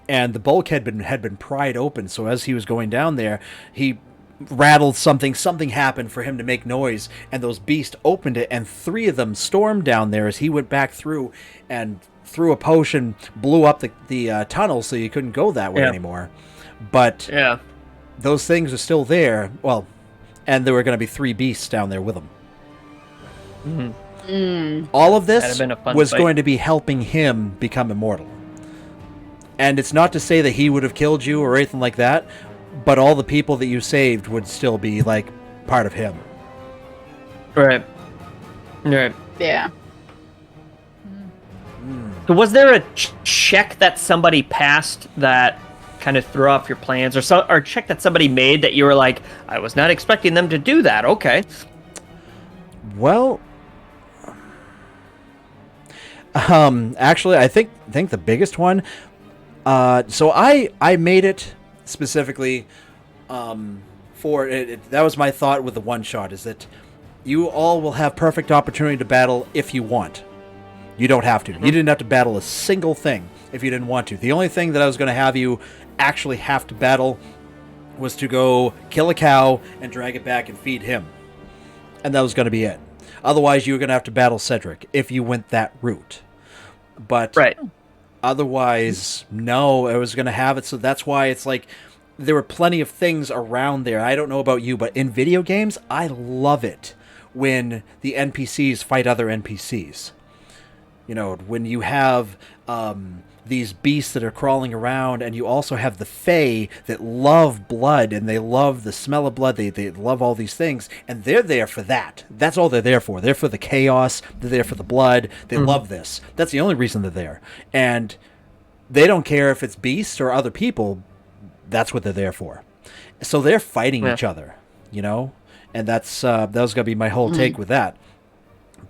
and the bulkhead had been pried open. So as he was going down there, he rattled something. Something happened for him to make noise, and those beasts opened it, and 3 of them stormed down there as he went back through and threw a potion, blew up the tunnel so you couldn't go that way anymore. But Yeah. those things are still there. Well, and there were going to be 3 beasts down there with them. All of That'd this have been a fun was fight. going to be helping him become immortal. And it's not to say that he would have killed you or anything like that, but all the people that you saved would still be, like, part of him. Right. Right. Yeah. So was there a check that somebody passed that kind of threw off your plans, or a check that somebody made that you were like, I was not expecting them to do that? Okay. Well, actually, I think the biggest one. So I made it specifically for it. That was my thought with the one shot, is that you all will have perfect opportunity to battle if you want. You don't have to. You didn't have to battle a single thing if you didn't want to. The only thing that I was going to have you actually have to battle was to go kill a cow and drag it back and feed him. And that was going to be it. Otherwise, you were going to have to battle Cedric if you went that route. But Right. otherwise, no, I was going to have it. So that's why it's like there were plenty of things around there. I don't know about you, but in video games, I love it when the NPCs fight other NPCs. You know, when you have these beasts that are crawling around, and you also have the Fae that love blood, and they love the smell of blood, they love all these things, and they're there for that. That's all they're there for. They're for the chaos, they're there for the blood, they love this. That's the only reason they're there. And they don't care if it's beasts or other people, that's what they're there for. So they're fighting each other, you know? And that was going to be my whole take with that.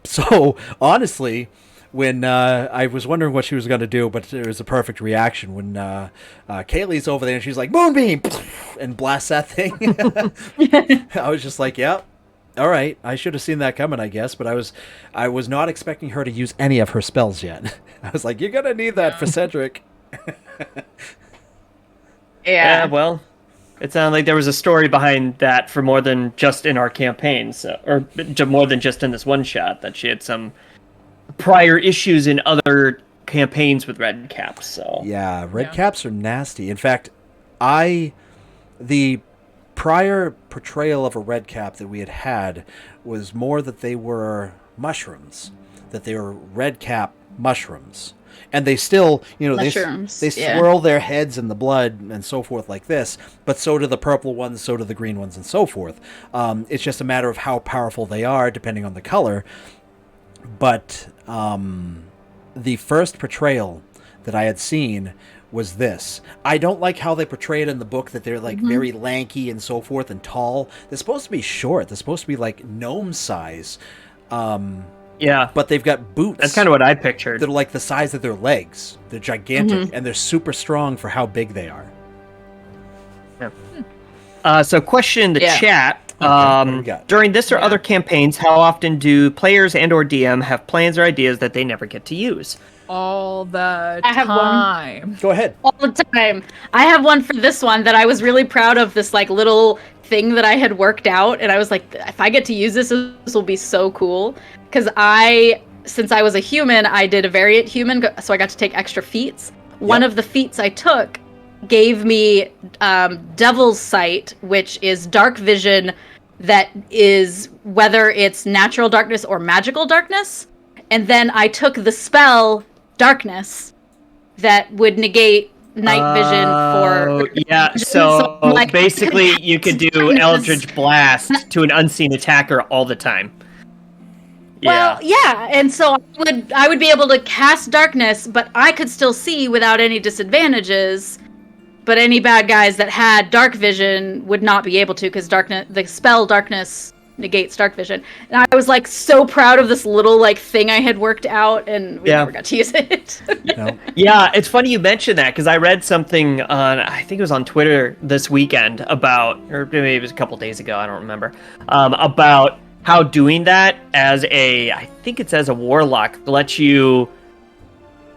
So, honestly, when I was wondering what she was going to do, but it was a perfect reaction when Kaylee's over there and she's like, Moonbeam! And blasts that thing. I was just like, yep. All right, I should have seen that coming, I guess, but I was not expecting her to use any of her spells yet. I was like, you're going to need that for Cedric. Yeah, well, it sounded like there was a story behind that for more than just in our campaign, or more than just in this one shot, that she had some prior issues in other campaigns with red caps. So Yeah, red caps are nasty. In fact, the prior portrayal of a red cap that we had was more that they were mushrooms, that they were red cap mushrooms. And they still, you know, Mushrooms, they yeah. swirl their heads in the blood and so forth like this, but so do the purple ones, so do the green ones, and so forth. It's just a matter of how powerful they are, depending on the color. But the first portrayal that I had seen was this. I don't like how they portray it in the book, that they're like very lanky and so forth and tall. They're supposed to be short. They're supposed to be like gnome size. yeah, But they've got boots. that's kind of what I pictured. They're like the size of their legs. They're gigantic, and they're super strong for how big they are. So question in the Yeah. chat. what do we got? During this or other campaigns, how often do players and or DM have plans or ideas that they never get to use? All the I have one. time. Go ahead. All the time. I have one for this one that I was really proud of, this like little thing that I had worked out, and I was like, if I get to use this will be so cool. Because since I was a human, I did a variant human, so I got to take extra feats. One of the feats I took gave me Devil's Sight, which is dark vision that is whether it's natural darkness or magical darkness. And then I took the spell Darkness that would negate night vision for yeah. So, So like, basically, you could do darkness. Eldritch Blast to an unseen attacker all the time. Well, yeah, and so I would be able to cast darkness, but I could still see without any disadvantages. But any bad guys that had dark vision would not be able to because the spell darkness negates dark vision. And I was like so proud of this little like thing I had worked out, and we never got to use it. No. Yeah, it's funny you mentioned that because I read something on, I think it was on Twitter this weekend about, or maybe it was a couple days ago, I don't remember, about how doing that as I think it's as a warlock, lets you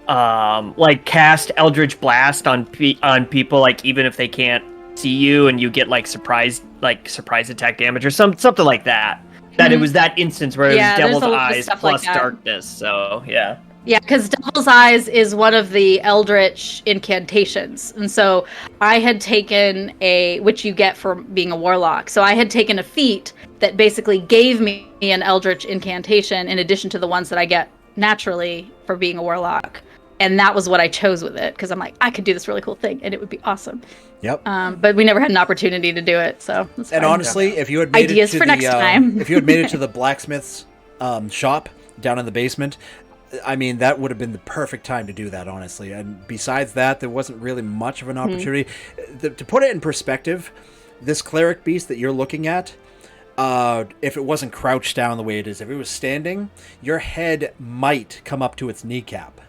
like cast Eldritch Blast on people, like even if they can't see you, and you get like surprise attack damage or something like that. That it was that instance where it was Devil's Eyes plus darkness. So yeah. Yeah, because Devil's Eyes is one of the Eldritch incantations. And so I had taken which you get for being a warlock. So I had taken a feat that basically gave me an Eldritch incantation in addition to the ones that I get naturally for being a warlock. And that was what I chose with it, because I'm like, I could do this really cool thing, and it would be awesome. Yep. But we never had an opportunity to do it, so that's And fine. honestly, if you had made Ideas it to for next the time. if you had made it to the blacksmith's shop down in the basement, I mean, that would have been the perfect time to do that, honestly. And besides that, there wasn't really much of an opportunity. To put it in perspective, this cleric beast that you're looking at, if it wasn't crouched down the way it is, if it was standing, your head might come up to its kneecap.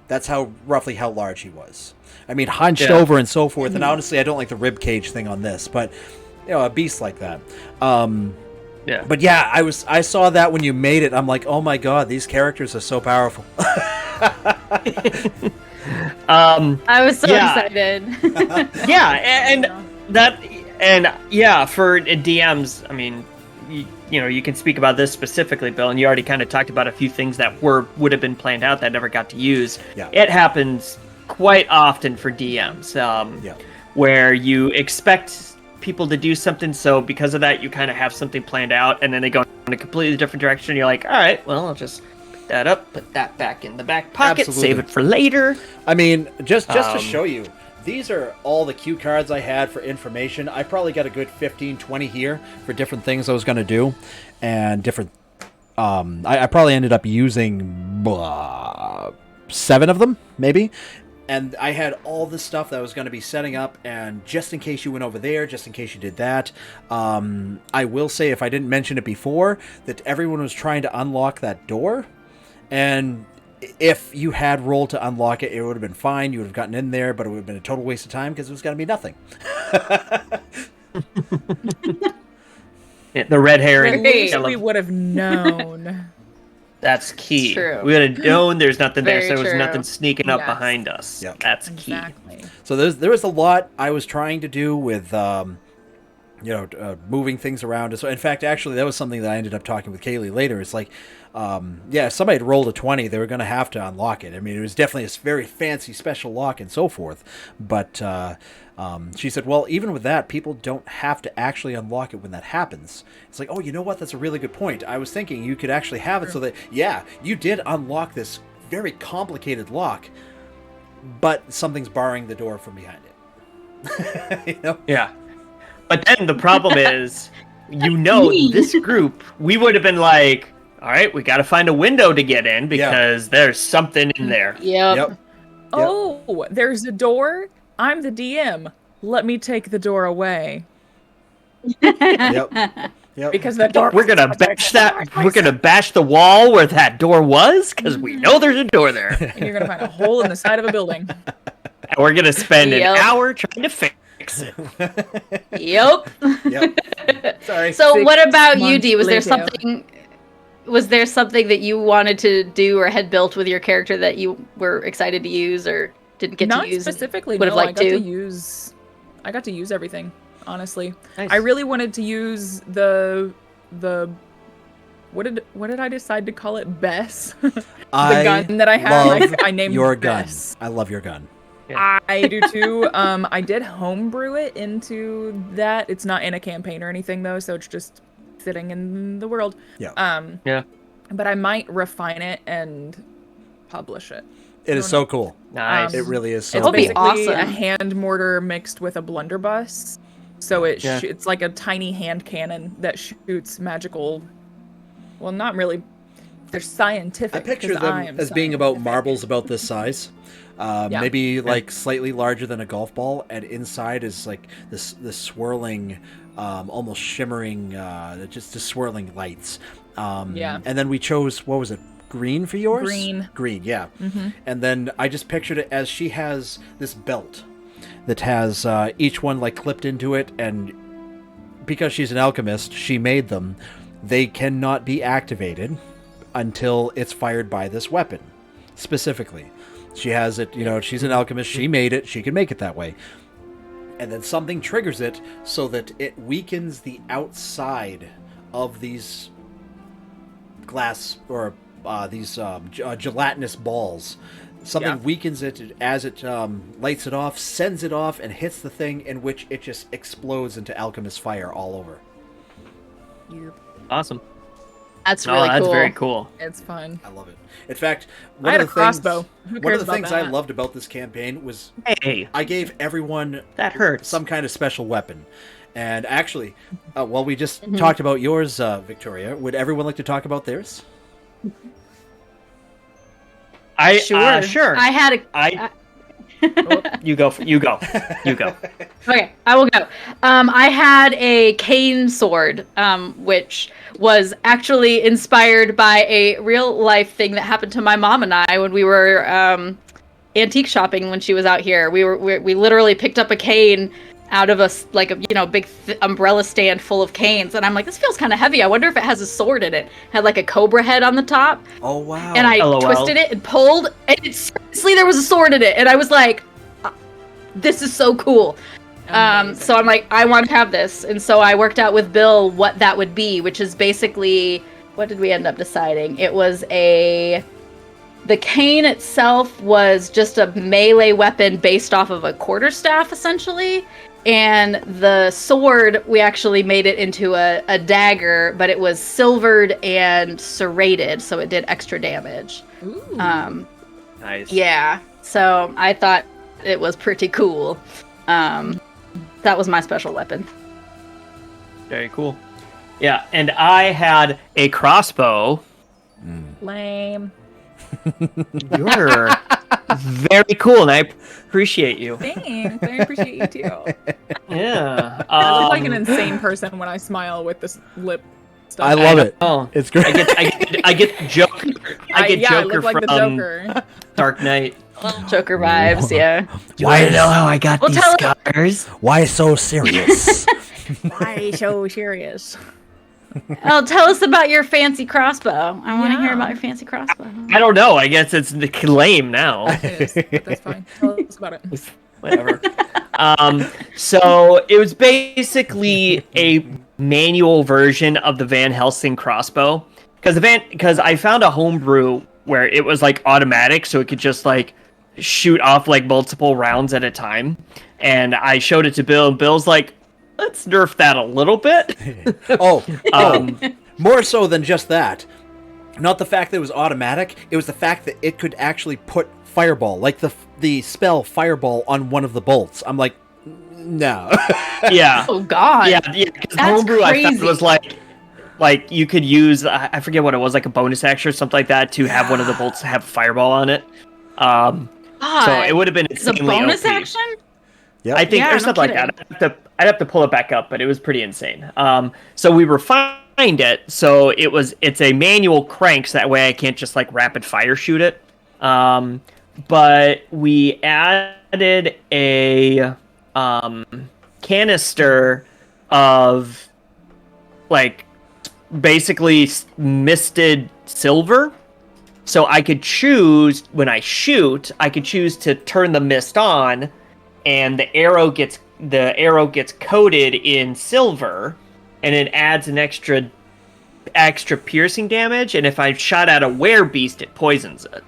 That's roughly how large he was. I mean, hunched over and so forth. And honestly, I don't like the rib cage thing on this, but a beast like that. Yeah. But yeah, I saw that when you made it. I'm like, oh my god, these characters are so powerful. I was so excited. For DMs, I mean, you can speak about this specifically, Bill, and you already kind of talked about a few things that would have been planned out that never got to use. Yeah. It happens quite often for DMs, where you expect people to do something, so because of that, you kind of have something planned out, and then they go in a completely different direction, and you're like, all right, well, I'll just pick that up, put that back in the back pocket, save it for later. I mean, just to show you, these are all the cue cards I had for information. I probably got a good 15, 20 here for different things I was going to do. And different... I probably ended up using 7 of them, maybe. And I had all the stuff that I was going to be setting up. And just in case you went over there, just in case you did that, I will say, if I didn't mention it before, that everyone was trying to unlock that door. And... if you had rolled to unlock it, it would have been fine. You would have gotten in there, but it would have been a total waste of time because it was going to be nothing. The red herring. We would have known. That's key. True. We would have known there's nothing there, Very so there was true. nothing sneaking up Yes. behind us. Yep. That's key. Exactly. So there was a lot I was trying to do with, moving things around. So in fact, actually, that was something that I ended up talking with Kaylee later. It's like, if somebody had rolled a 20, they were going to have to unlock it. I mean, it was definitely a very fancy special lock and so forth. But she said, well, even with that, people don't have to actually unlock it when that happens. It's like, oh, you know what? That's a really good point. I was thinking you could actually have it so that, you did unlock this very complicated lock, but something's barring the door from behind it. Yeah. But then the problem is, this group, we would have been like, all right, we got to find a window to get in because there's something in there. Yep. Oh, there's a door. I'm the DM. Let me take the door away. Yep. Because that door. We're gonna bash that. We're gonna bash the wall where that door was because we know there's a door there, And you're gonna find a hole in the side of a building. and we're gonna spend an hour trying to fix it. Yep. Sorry. So 6 what about you, months D? Was there later. something? Was there something that you wanted to do or had built with your character that you were excited to use or didn't get Not to use? specifically. Would have No, liked to. I got to use everything. Honestly, Nice. I really wanted to use the what did I decide to call it? Bess. The gun that I had. I named your gun. Bess. I love your gun. I do too. I did homebrew it into that. It's not in a campaign or anything though, so it's just sitting in the world. Yeah. Yeah. But I might refine it and publish it. It is so cool. Nice. It really is so It's That'd be cool. awesome. basically a hand mortar mixed with a blunderbuss. So Yeah. it's like a tiny hand cannon that shoots magical. Well, not really. They're scientific. I picture 'cause I them am as being about scientific. marbles about this size. Yeah. Maybe like slightly larger than a golf ball, and inside is like this swirling, almost shimmering, just the swirling lights. Yeah. And then we chose, what was it, green for yours? Green, yeah. Mm-hmm. And then I just pictured it as she has this belt that has each one like clipped into it, and because she's an alchemist, she made them. They cannot be activated until it's fired by this weapon, specifically. She has it, she's an alchemist, she made it, she can make it that way. And then something triggers it so that it weakens the outside of these glass, or these gelatinous balls. Something weakens it as it lights it off, sends it off, and hits the thing, in which it just explodes into alchemist fire all over. Awesome. That's Oh, really that's cool. very cool. It's fun. I love it. In fact, I had a crossbow. Who one cares of the about things I that? loved about this campaign was Hey, I gave everyone that hurts. some kind of special weapon. And actually, while we just talked about yours, Victoria, would everyone like to talk about theirs? Sure. I had a. You go. You go. Okay, I will go. I had a cane sword, which was actually inspired by a real life thing that happened to my mom and I when we were antique shopping when she was out here. We literally picked up a cane out of a big umbrella stand full of canes, and I'm like, this feels kind of heavy. I wonder if it has a sword in it. Had like a cobra head on the top. Oh, wow. And I LOL. twisted it and pulled, and seriously, there was a sword in it. And I was like, this is so cool. So I'm like, I want to have this. And so I worked out with Bill what that would be, which is basically, what did we end up deciding? It was the cane itself was just a melee weapon based off of a quarterstaff, essentially. And the sword, we actually made it into a dagger, but it was silvered and serrated, so it did extra damage. Ooh. Nice. Yeah, so I thought it was pretty cool. That was my special weapon. Very cool. Yeah, and I had a crossbow. Lame. You're very cool, and I appreciate you. Thanks. I appreciate you too. Yeah. I look like an insane person when I smile with this lip stuff. I love it. Oh, It's great. I get Joker. I get I Joker look like from the Joker. Dark Knight. Joker vibes, yeah. Why, how I got Well, these tell- scars? why so serious? Why so serious? Oh, tell us about your fancy crossbow. I want to hear Yeah. about your fancy crossbow. I don't know. I guess it's lame now. It is, but that's fine. Tell us about it. Whatever. So it was basically a manual version of the Van Helsing crossbow, because I found a homebrew where it was like automatic, so it could just like shoot off like multiple rounds at a time. And I showed it to Bill, and Bill's like, "Let's nerf that a little bit." More so than just that. Not the fact that it was automatic, it was the fact that it could actually put fireball, like the spell fireball, on one of the bolts. I'm like, no. Yeah. Oh God. Yeah, because That's homebrew I found crazy. was like you could use, I forget what it was, like a bonus action or something like that, to have one of the bolts have fireball on it. So God. it would have been It's a insanely bonus OP. action? Yep. I think Yeah, or no something like that. I'd have to pull it back up, but it was pretty insane. So we refined it, so it's a manual crank, so that way I can't just like rapid fire shoot it. But we added a canister of like basically misted silver. So I could choose, when I shoot, I could choose to turn the mist on, and the arrow gets coated in silver, and it adds an extra piercing damage. And if I shot at a werebeast, it poisons it.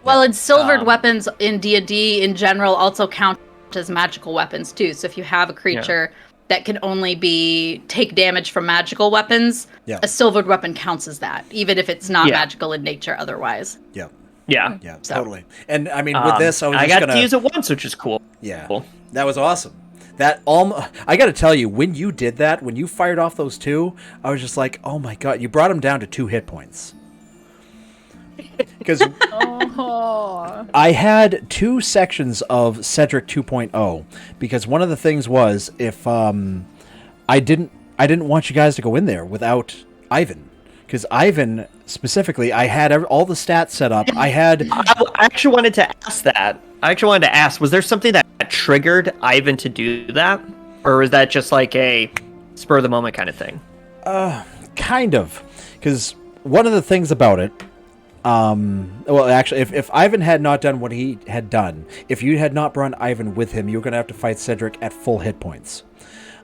Well, and silvered Um, weapons in D&D in general also count as magical weapons too. So if you have a creature that can only take damage from magical weapons, Yeah. a silvered weapon counts as that, even if it's not Yeah. magical in nature otherwise. Yeah. Yeah. Yeah, So. totally. And I mean, with this, I was I just got gonna to use it once, which is cool. Yeah, Cool. that was awesome. I got to tell you, when you did that, when you fired off those two, I was just like, oh my god, you brought him down to 2 hit points. Because Oh. I had 2 sections of Cedric 2.0, because one of the things was if I didn't want you guys to go in there without Ivan, because Ivan specifically, I had all the stats set up. I had. I actually wanted to ask that. Was there something that triggered Ivan to do that? Or was that just like a spur of the moment kind of thing? Kind of, because one of the things about it, well, actually, if Ivan had not done what he had done, if you had not brought Ivan with him, you were going to have to fight Cedric at full hit points.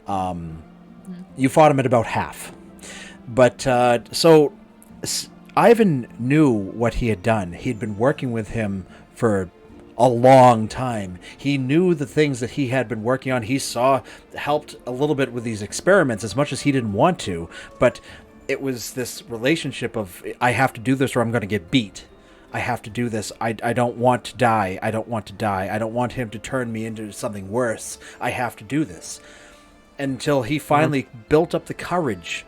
You fought him at about half. But, Ivan knew what he had done. He'd been working with him for a long time. He knew the things that he had been working on. He helped a little bit with these experiments as much as he didn't want to, but it was this relationship of, I have to do this or I'm going to get beat. I have to do this. I don't want to die. I don't want to die. I don't want him to turn me into something worse. I have to do this. Until he finally built up the courage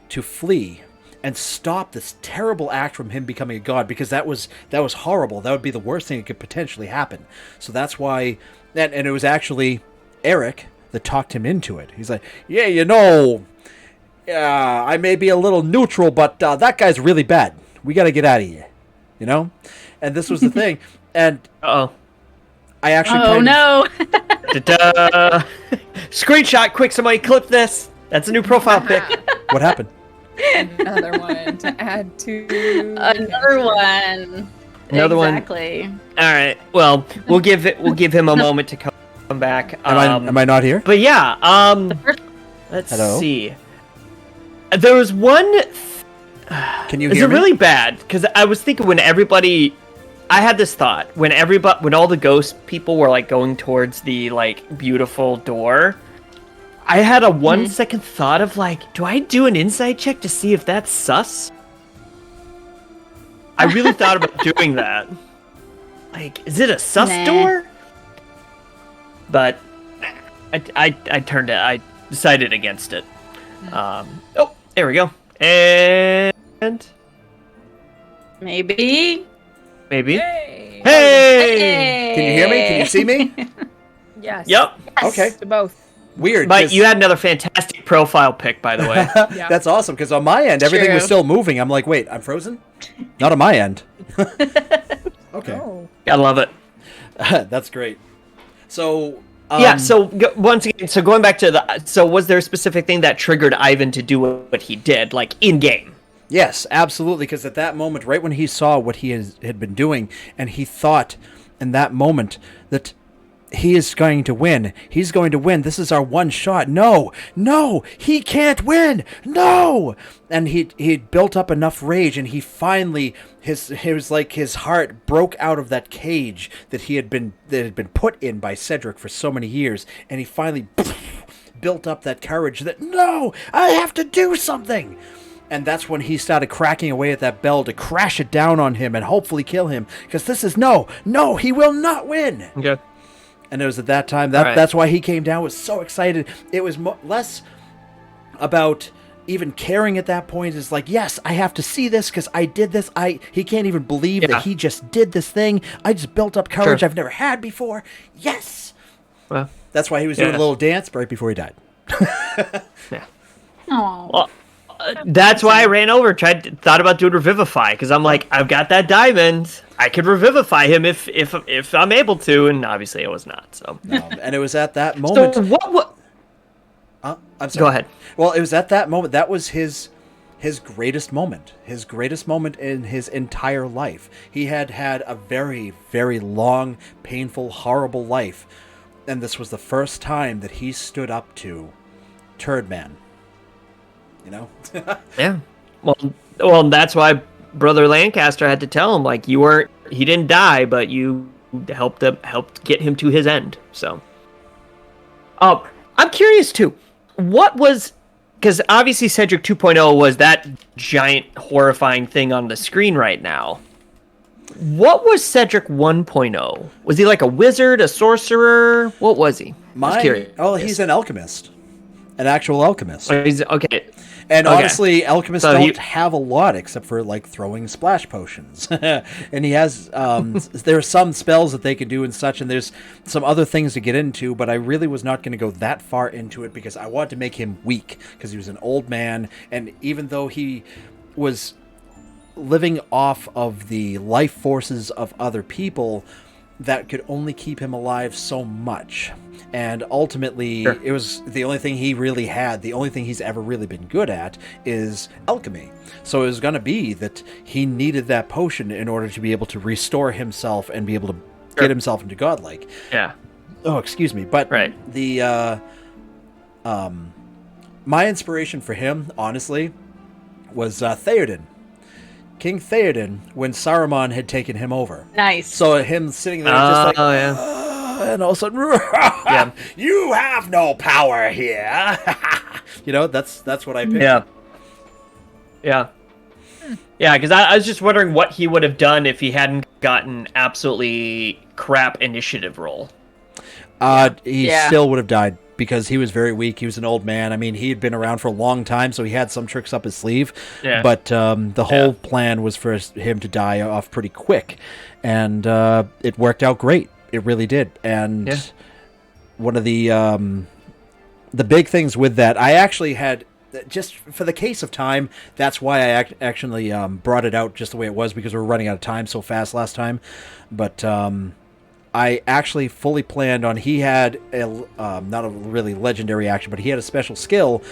to flee and stop this terrible act from him becoming a god, because that was horrible. That would be the worst thing that could potentially happen. So that's why, and it was actually Eric that talked him into it. He's like, yeah, I may be a little neutral, but that guy's really bad. We got to get out of here, And this was the thing. And Uh-oh. I actually Oh no! Da-da. Screenshot, quick, somebody clip this. That's a new profile pic. What happened? Another one to add to. Another one. Another one. Exactly. All right. Well, we'll give him a moment to come back. Am I not here? But yeah, let's Hello? see. There was one. Can you Is hear it me? really bad? Because I was thinking I had this thought when all the ghost people were like going towards the like beautiful door. I had a 1 second thought of like, do I do an insight check to see if that's sus? I really thought about doing that. Like, is it a sus Nah. door? But I turned it. I decided against it. Oh, there we go. And Maybe. Yay! Hey! Can you hear me? Can you see me? Yes. Yep. Okay. To both. Weird. But 'cause- you had another fantastic profile pic, by the way. Yeah. That's awesome, because on my end, everything was True. still moving. I'm like, wait, I'm frozen? Not on my end. Okay. Oh. I love it. That's great. So, Yeah. So once again, so going back to so was there a specific thing that triggered Ivan to do what he did, like in game? yes, absolutely, because at that moment, right when he saw what he had been doing, and he thought in that moment that he is going to win. He's going to win. This is our one shot. No, he can't win. No. And he built up enough rage, and he finally it was like his heart broke out of that cage that had been put in by Cedric for so many years, and he finally built up that courage that no, I have to do something. And that's when he started cracking away at that bell to crash it down on him and hopefully kill him, because this is no, he will not win. Okay. And it was at that time Right. that's why he came down, was so excited. It was less about even caring at that point. It's like, yes, I have to see this because I did this. He can't even believe Yeah. that he just did this thing. I just built up courage Sure. I've never had before. Yes. Well, That's why he was doing Yeah. a little dance right before he died. yeah. Oh. Well, that's why I ran over, thought about doing Revivify, because I'm like, I've got that diamond. I could revivify him if I'm able to, and obviously I was not. So, And it was at that moment. so what? I'm sorry. Go ahead. Well, it was at that moment. That was his greatest moment. His greatest moment in his entire life. He had a very, very long, painful, horrible life. And this was the first time that he stood up to Turd Man. You know? Yeah. Well, that's why Brother Lancaster had to tell him, like, he didn't die, but you helped get him to his end. So, I'm curious too. what was, because obviously Cedric 2.0 was that giant horrifying thing on the screen right now. What was Cedric 1.0? Was he like a wizard, a sorcerer? What was he? I was curious. Oh, he's an alchemist. An actual alchemist. Oh, he's okay. And Okay. honestly, alchemists So don't have a lot except for like throwing splash potions. And he has there are some spells that they can do and such, and there's some other things to get into, but I really was not going to go that far into it because I wanted to make him weak because he was an old man, and even though he was living off of the life forces of other people, that could only keep him alive so much. And ultimately, Sure. it was the only thing he really had, the only thing he's ever really been good at is alchemy. So it was going to be that he needed that potion in order to be able to restore himself and be able to get himself into godlike. Yeah. Oh, excuse me. But Right. the my inspiration for him, honestly, was Theoden. King Theoden, when Saruman had taken him over. Nice. So him sitting there just like, yeah. and all of a sudden, you have no power here. That's what I picked. Yeah. Yeah. Yeah, because I was just wondering what he would have done if he hadn't gotten absolutely crap initiative roll. He Yeah. still would have died because he was very weak. He was an old man. I mean, he had been around for a long time, so he had some tricks up his sleeve. Yeah. But the whole plan was for him to die off pretty quick. And it worked out great. It really did. And one of the big things with that, I actually had, just for the case of time, that's why I actually brought it out just the way it was, because we were running out of time so fast last time. But I actually fully planned on, he had not a really legendary action, but he had a special skill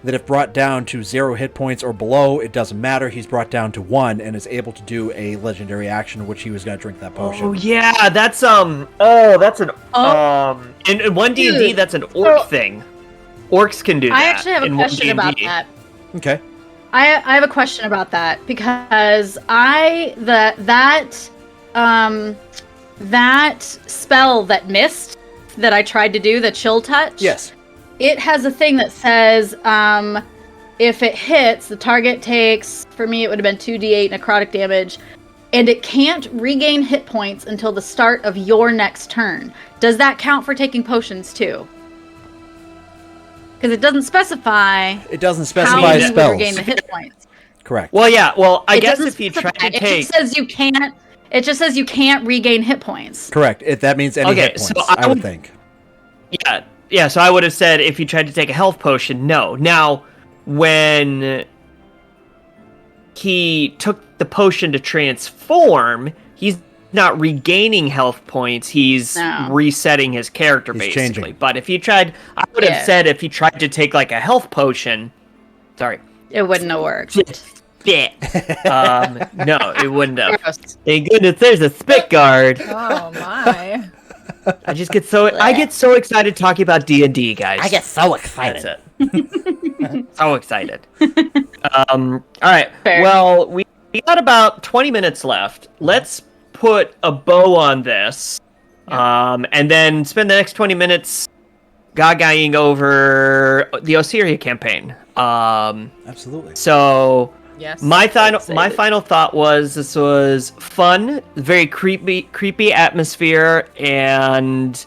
that if brought down to 0 hit points or below, it doesn't matter. He's brought down to 1 and is able to do a legendary action, which he was going to drink that potion. Oh yeah, that's in 1D&D Dude. that's an orc So- thing. Orcs can do that. I actually have a in question 1D&D. about that. Okay. I have a question about that because that spell that missed that I tried to do, the chill touch. Yes. It has a thing that says if it hits, the target takes, for me it would have been 2d8 necrotic damage, and it can't regain hit points until the start of your next turn. Does that count for taking potions too? Because it doesn't specify It doesn't how specify you would spells. regain the hit points. Correct. Well, yeah. Well, I It guess doesn't if you try specify. to take, It just says you can't. It just says you can't regain hit points. Correct. That means any Okay, hit so points, I I would would- think. yeah. So I would have said if you tried to take a health potion, no. Now, when he took the potion to transform, he's not regaining health points. He's No. resetting his character He's basically. changing. But if you tried, I would have said if he tried to take like a health potion. Sorry. It wouldn't have worked. Yeah. No, it wouldn't have. Gross. Thank goodness there's a spit guard. Oh my. I get so excited talking about D&D, guys. I get so excited. That's it. So excited. All right. Fair. Well, we got about 20 minutes left. Let's put a bow on this, and then spend the next 20 minutes gagaing over the Osiria campaign. Absolutely. So Yes. my final excited. thought was this was fun, very creepy atmosphere, and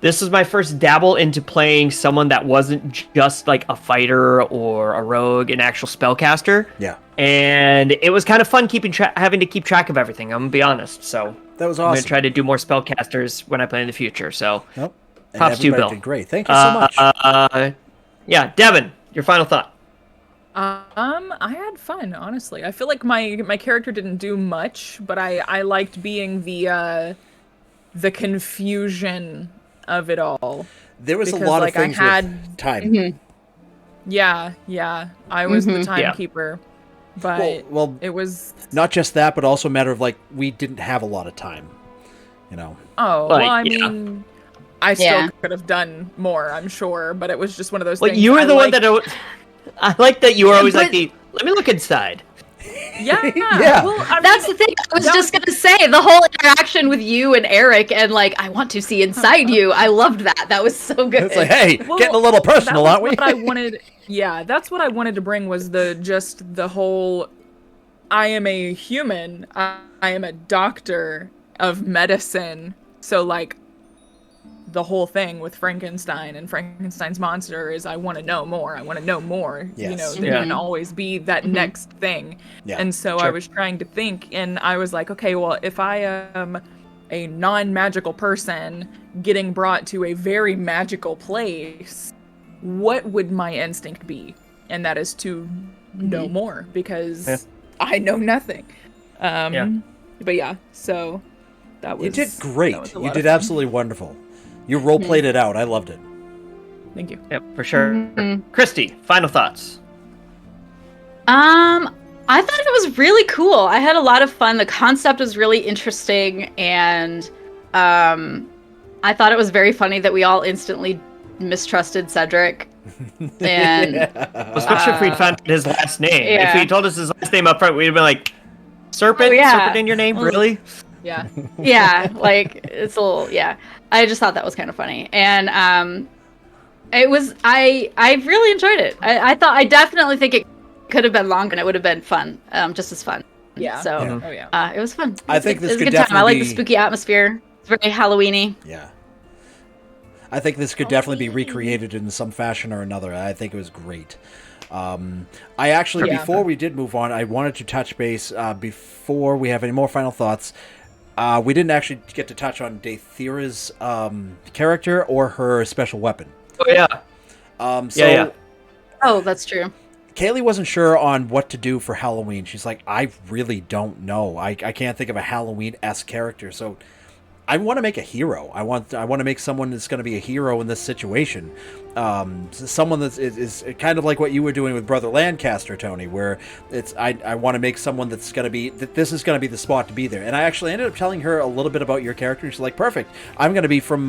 this was my first dabble into playing someone that wasn't just like a fighter or a rogue, an actual spellcaster. Yeah. And it was kind of fun having to keep track of everything. I'm gonna be honest. So That was I'm awesome. gonna try to do more spellcasters when I play in the future. So Nope. And props to you, everybody Bill. did great. Thank you so much. Yeah, Devin, your final thought. I had fun, honestly. I feel like my character didn't do much, but I liked being the confusion of it all. There was a because, lot like, of I things had- with time. Yeah. I was the Mhm. Yeah. timekeeper, but Well, it was not just that, but also a matter of like we didn't have a lot of time. oh Like, well. I yeah. mean, I still Yeah. could have done more, I'm sure, but it was just one of those Well, things. you were I the one liked- that I like that you were always like but- let me look inside. Yeah. Yeah. Well, I That's mean, the thing. I was that just gonna say the whole interaction with you and Eric, and like I want to see inside you. I loved that. That was so good. It's like, hey, Well, getting a little personal, that was aren't we? what I wanted. Yeah, that's what I wanted to bring was the whole. I am a human. I am a doctor of medicine. So like, the whole thing with Frankenstein and Frankenstein's monster is I want to know more. I want to know more. You know, Yes. there Yeah. can always be that next thing. Yeah. And so I Sure. was trying to think, and I was like, okay, well, if I am a non-magical person getting brought to a very magical place, what would my instinct be? And that is to know more because Yeah. I know nothing. Yeah. But yeah, so that was You did great. that was a You lot did of fun. absolutely wonderful. You role played it out. I loved it. Thank you. Yep, for sure. Mhm. Christy, final thoughts. I thought it was really cool. I had a lot of fun. The concept was really interesting, and I thought it was very funny that we all instantly mistrusted Cedric. And Especially if we'd found his last name. If yeah. he told us his last name up front, we'd have been like, Serpent? Oh, yeah. Serpent in your name? Well, Really? Yeah. yeah, like it's a little yeah. I just thought that was kind of funny, and it was I really enjoyed it. I thought I definitely think it could have been longer and it would have been fun, just as fun. Yeah. So Yeah. Oh yeah. it was fun. It I was think good- this it was a could good time. I like the definitely be- spooky atmosphere. It's very Halloweeny. Yeah. I think this could definitely be recreated in some fashion or another. I think it was great. I actually, Yeah. before we did move on, I wanted to touch base before we have any more final thoughts. We didn't actually get to touch on Dathira's character or her special weapon. Oh, yeah. So Yeah. Oh, that's true. Kaylee wasn't sure on what to do for Halloween. She's like, I really don't know. I can't think of a Halloween-esque character. So I want to make a hero. I want to make someone that's going to be a hero in this situation. Someone that is kind of like what you were doing with Brother Lancaster, Tony, where I want to make someone that's going to be this is going to be the spot to be there. And I actually ended up telling her a little bit about your character. She's like, perfect. I'm going to be from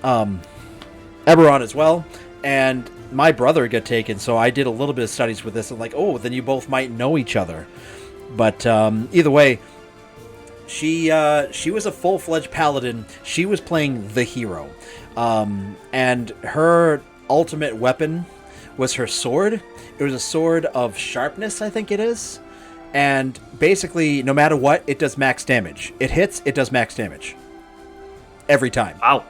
Eberron as well, and my brother got taken, so I did a little bit of studies with this. I'm like, oh, then you both might know each other. But either way, she was a full-fledged paladin. She was playing the hero, and her ultimate weapon was her sword. It was a sword of sharpness, I think it is, and basically, no matter what, it does max damage. It hits, it does max damage every time. Wow.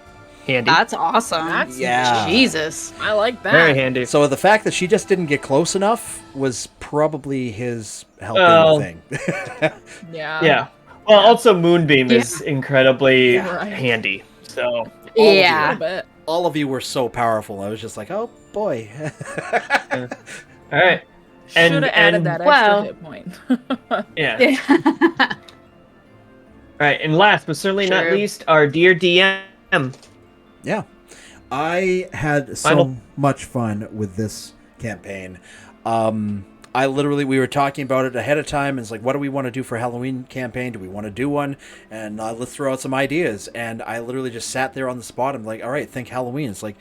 Handy. That's awesome. That's Yeah. Jesus. I like that. Very handy. So the fact that she just didn't get close enough was probably his helping Well, thing. Yeah. Yeah. Well, also Moonbeam is incredibly Yeah. Right. handy. So All of A Yeah. little bit. All of you were so powerful. I was just like, oh boy. all right. And- Should have added and- that extra well- hit point. Yeah. Yeah. All right. And last but certainly not True. least, our dear DM. Yeah. I had so Final- much fun with this campaign. We were talking about it ahead of time. And it's like, what do we want to do for Halloween campaign? Do we want to do one? And let's throw out some ideas. And I literally just sat there on the spot. I'm like, all right, think Halloween. It's like,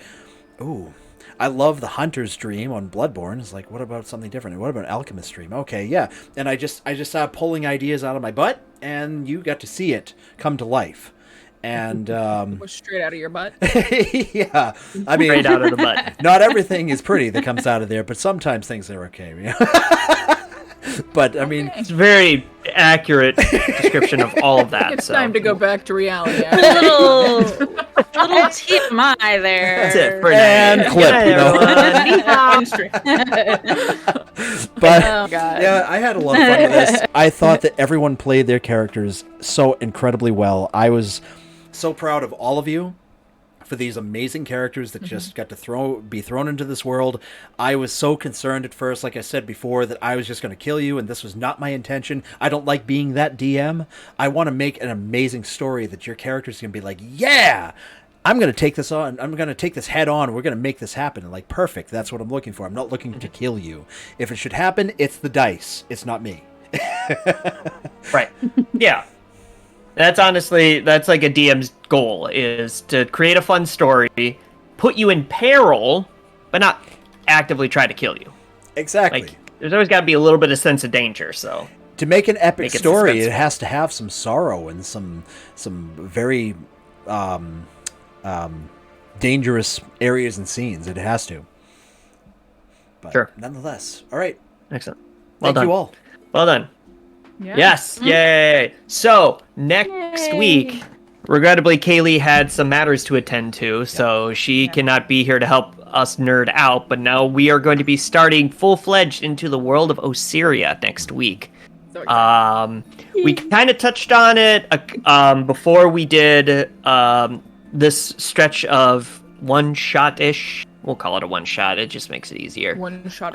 ooh, I love the Hunter's Dream on Bloodborne. It's like, what about something different? What about Alchemist Dream? Okay, yeah. And I just started pulling ideas out of my butt, and you got to see it come to life. And Was straight out of your butt. yeah, I mean, Straight out of the butt. not everything is pretty that comes out of there, but sometimes things are okay. You know? But I mean, It's a very accurate description of all of that. It's so. time to go back to reality. A little TMI there. That's it for And now. clip, you know. but Oh god. yeah, I had a lot of fun with this. I thought that everyone played their characters so incredibly well. I was so proud of all of you for these amazing characters that just got to be thrown into this world. I was so concerned at first, like I said before, that I was just going to kill you, and this was not my intention. I don't like being that DM. I want to make an amazing story that your characters can be like, yeah, I'm going to take this on. I'm going to take this head on. We're going to make this happen. And like, perfect. That's what I'm looking for. I'm not looking to kill you. If it should happen, it's the dice. It's not me. Right. Yeah. That's like a DM's goal, is to create a fun story, put you in peril, but not actively try to kill you. Exactly. Like, there's always got to be a little bit of sense of danger. So To make an epic Make it story, it suspenseful. has to have some sorrow and some very dangerous areas and scenes. It has to. But Sure. nonetheless, all right. excellent. Well Thank done. you all. Well done. Yeah. Yes. Yay. So next Yay. week, regrettably, Kaylee had some matters to attend to, so she cannot be here to help us nerd out. But now we are going to be starting full-fledged into the world of Osiria next week. So excited. We kind of touched on it before we did this stretch of one-shot-ish. We'll call it a one-shot. It just makes it easier. One shot.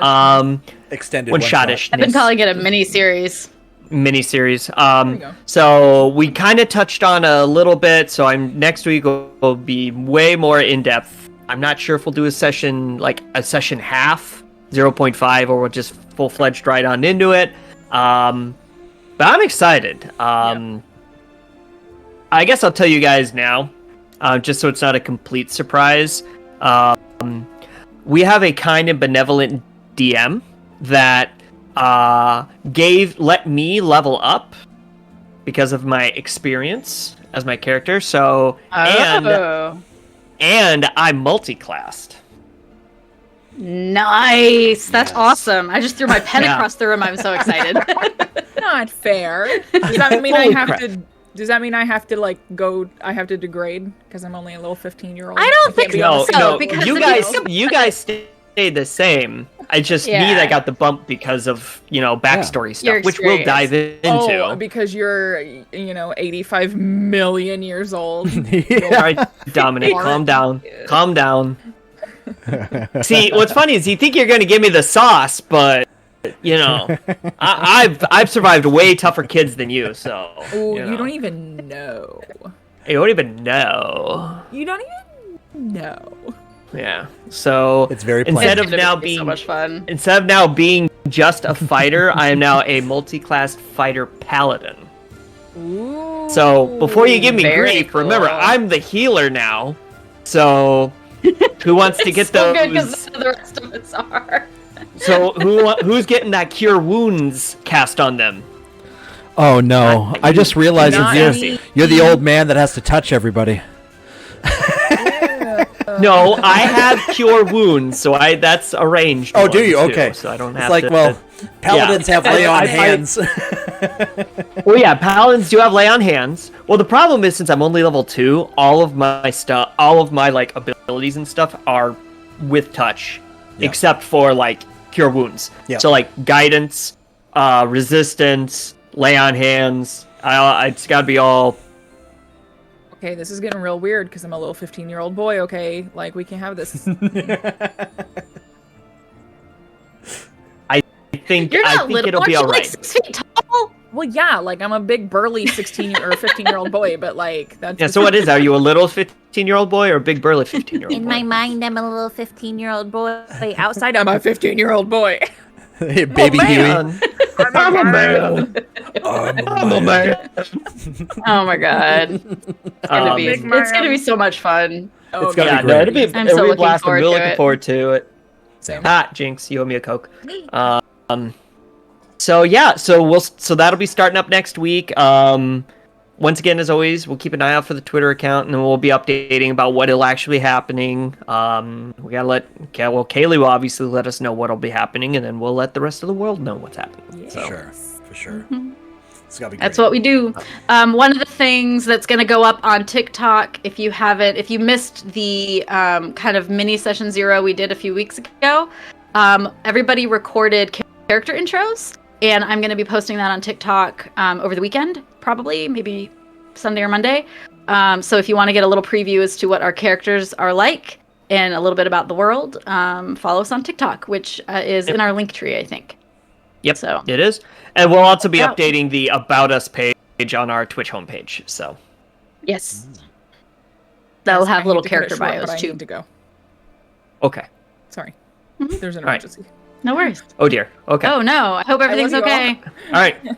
Extended One-shot-ish. I've been calling it a mini series. Miniseries. There you go. So we kind of touched on a little bit. So next week will be way more in depth. I'm not sure if we'll do a session half, 0.5, or we'll just full fledged right on into it. But I'm excited. I guess I'll tell you guys now, just so it's not a complete surprise. We have a kind and benevolent DM that let me level up because of my experience as my character. So and I'm multi-classed. Nice. That's Yes. awesome. I just threw my pen Yeah. across the room. I'm so excited. Not fair. Does that mean I Holy have crap. to? Does that mean I have to like go? I have to degrade because I'm only a little 15-year-old. I don't can't think be on the so, No, because you if guys, you- you guys stayed the same. I just me Yeah. that got the bump because of backstory stuff, Your which we'll dive into. Oh, because you're 85 million years old. All right, Dominic, calm down. Calm down. See, what's funny is you think you're going to give me the sauce, but I've survived way tougher kids than you, so Oh, you don't even know. you don't even know. You don't even know. Yeah. So It's very instead plain. of now so being much fun. instead of now being just a fighter, I am now a multi-classed fighter paladin. Ooh. So before you give me Very grief, remember cool. I'm the healer now. So who wants to get so good those? because the rest of us are. So who's getting that cure wounds cast on them? Oh no! I just realized Not that me. you're the old man that has to touch everybody. No, I have cure wounds, so that's arranged. Oh, do you? ones, too, Okay. so I don't It's have like, to. well, paladins have lay on hands. Well, yeah, paladins do have lay on hands. Well, the problem is since I'm only level 2, all of my stuff, all of my like abilities and stuff are with touch, Yeah. except for like cure wounds. Yeah. So like guidance, resistance, lay on hands. It's got to be all. Okay, this is getting real weird because I'm a little 15-year-old boy. Okay, like we can't have this. I think You're not little. it'll Aren't be you all like right. 6 feet tall? Well, yeah, like I'm a big burly 16 or 15-year-old boy, but like that's Yeah. So what is? Are you a little 15-year-old boy or a big burly 15-year-old In boy? my mind, I'm a little 15-year-old boy. outside? I'm a 15-year-old boy. Hey, baby Huey. Man, I'm a man. I'm a man. Oh my god. Um, It's gonna be so much fun. Oh, It's gotta Yeah, be no, great. it'll be, I'm it'll so be a looking blast. I'm forward really to looking it. forward to it. Same. Ah, Jinx, you owe me a Coke. So yeah, so that'll be starting up next week. Once again, as always, we'll keep an eye out for the Twitter account, and then we'll be updating about what'll actually happening. We gotta Kaylee will obviously let us know what'll be happening, and then we'll let the rest of the world know what's happening. So. Sure, for sure. It's gotta be great. That's what we do. One of the things that's going to go up on TikTok, if you missed the kind of mini session 0 we did a few weeks ago, everybody recorded character intros, and I'm going to be posting that on TikTok over the weekend, probably, maybe Sunday or Monday. So if you want to get a little preview as to what our characters are like and a little bit about the world, follow us on TikTok, which is in our link tree, I think. Yep, So. it is, and we'll also be Yeah. updating the About Us page on our Twitch homepage. So. Yes. They'll Yes, I have little hate to cut it character short, bios but I too. need to go. Okay. Sorry. Mhm. There's an All right. emergency. No worries. Oh dear. Okay. Oh no, I hope everything's love you all. okay. All right. All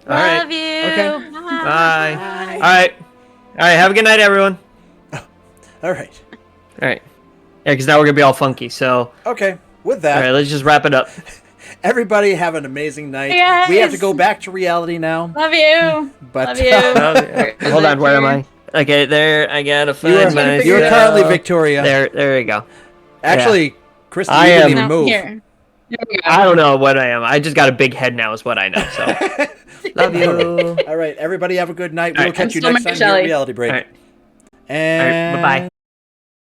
right. Love you. Okay. Bye. All right. All right. Have a good night, everyone. All right. All right. Yeah, because now we're gonna be all funky. So, Okay. With all that, right, let's just wrap it up. Everybody have an amazing night. Hey, We have to guys. go back to reality now. Love you. But Love you. Hold on, where am I? Okay, there. I gotta find my. you are currently Victoria. There we go. Actually, Kristen, I you didn't am- even No, move. here. There we go. I don't know what I am. I just got a big head now, is what I know. So, love you. All right, everybody have a good night. All We'll right. catch you I'm still next Mary time here at Shelley. Reality Break. All right. And bye-bye.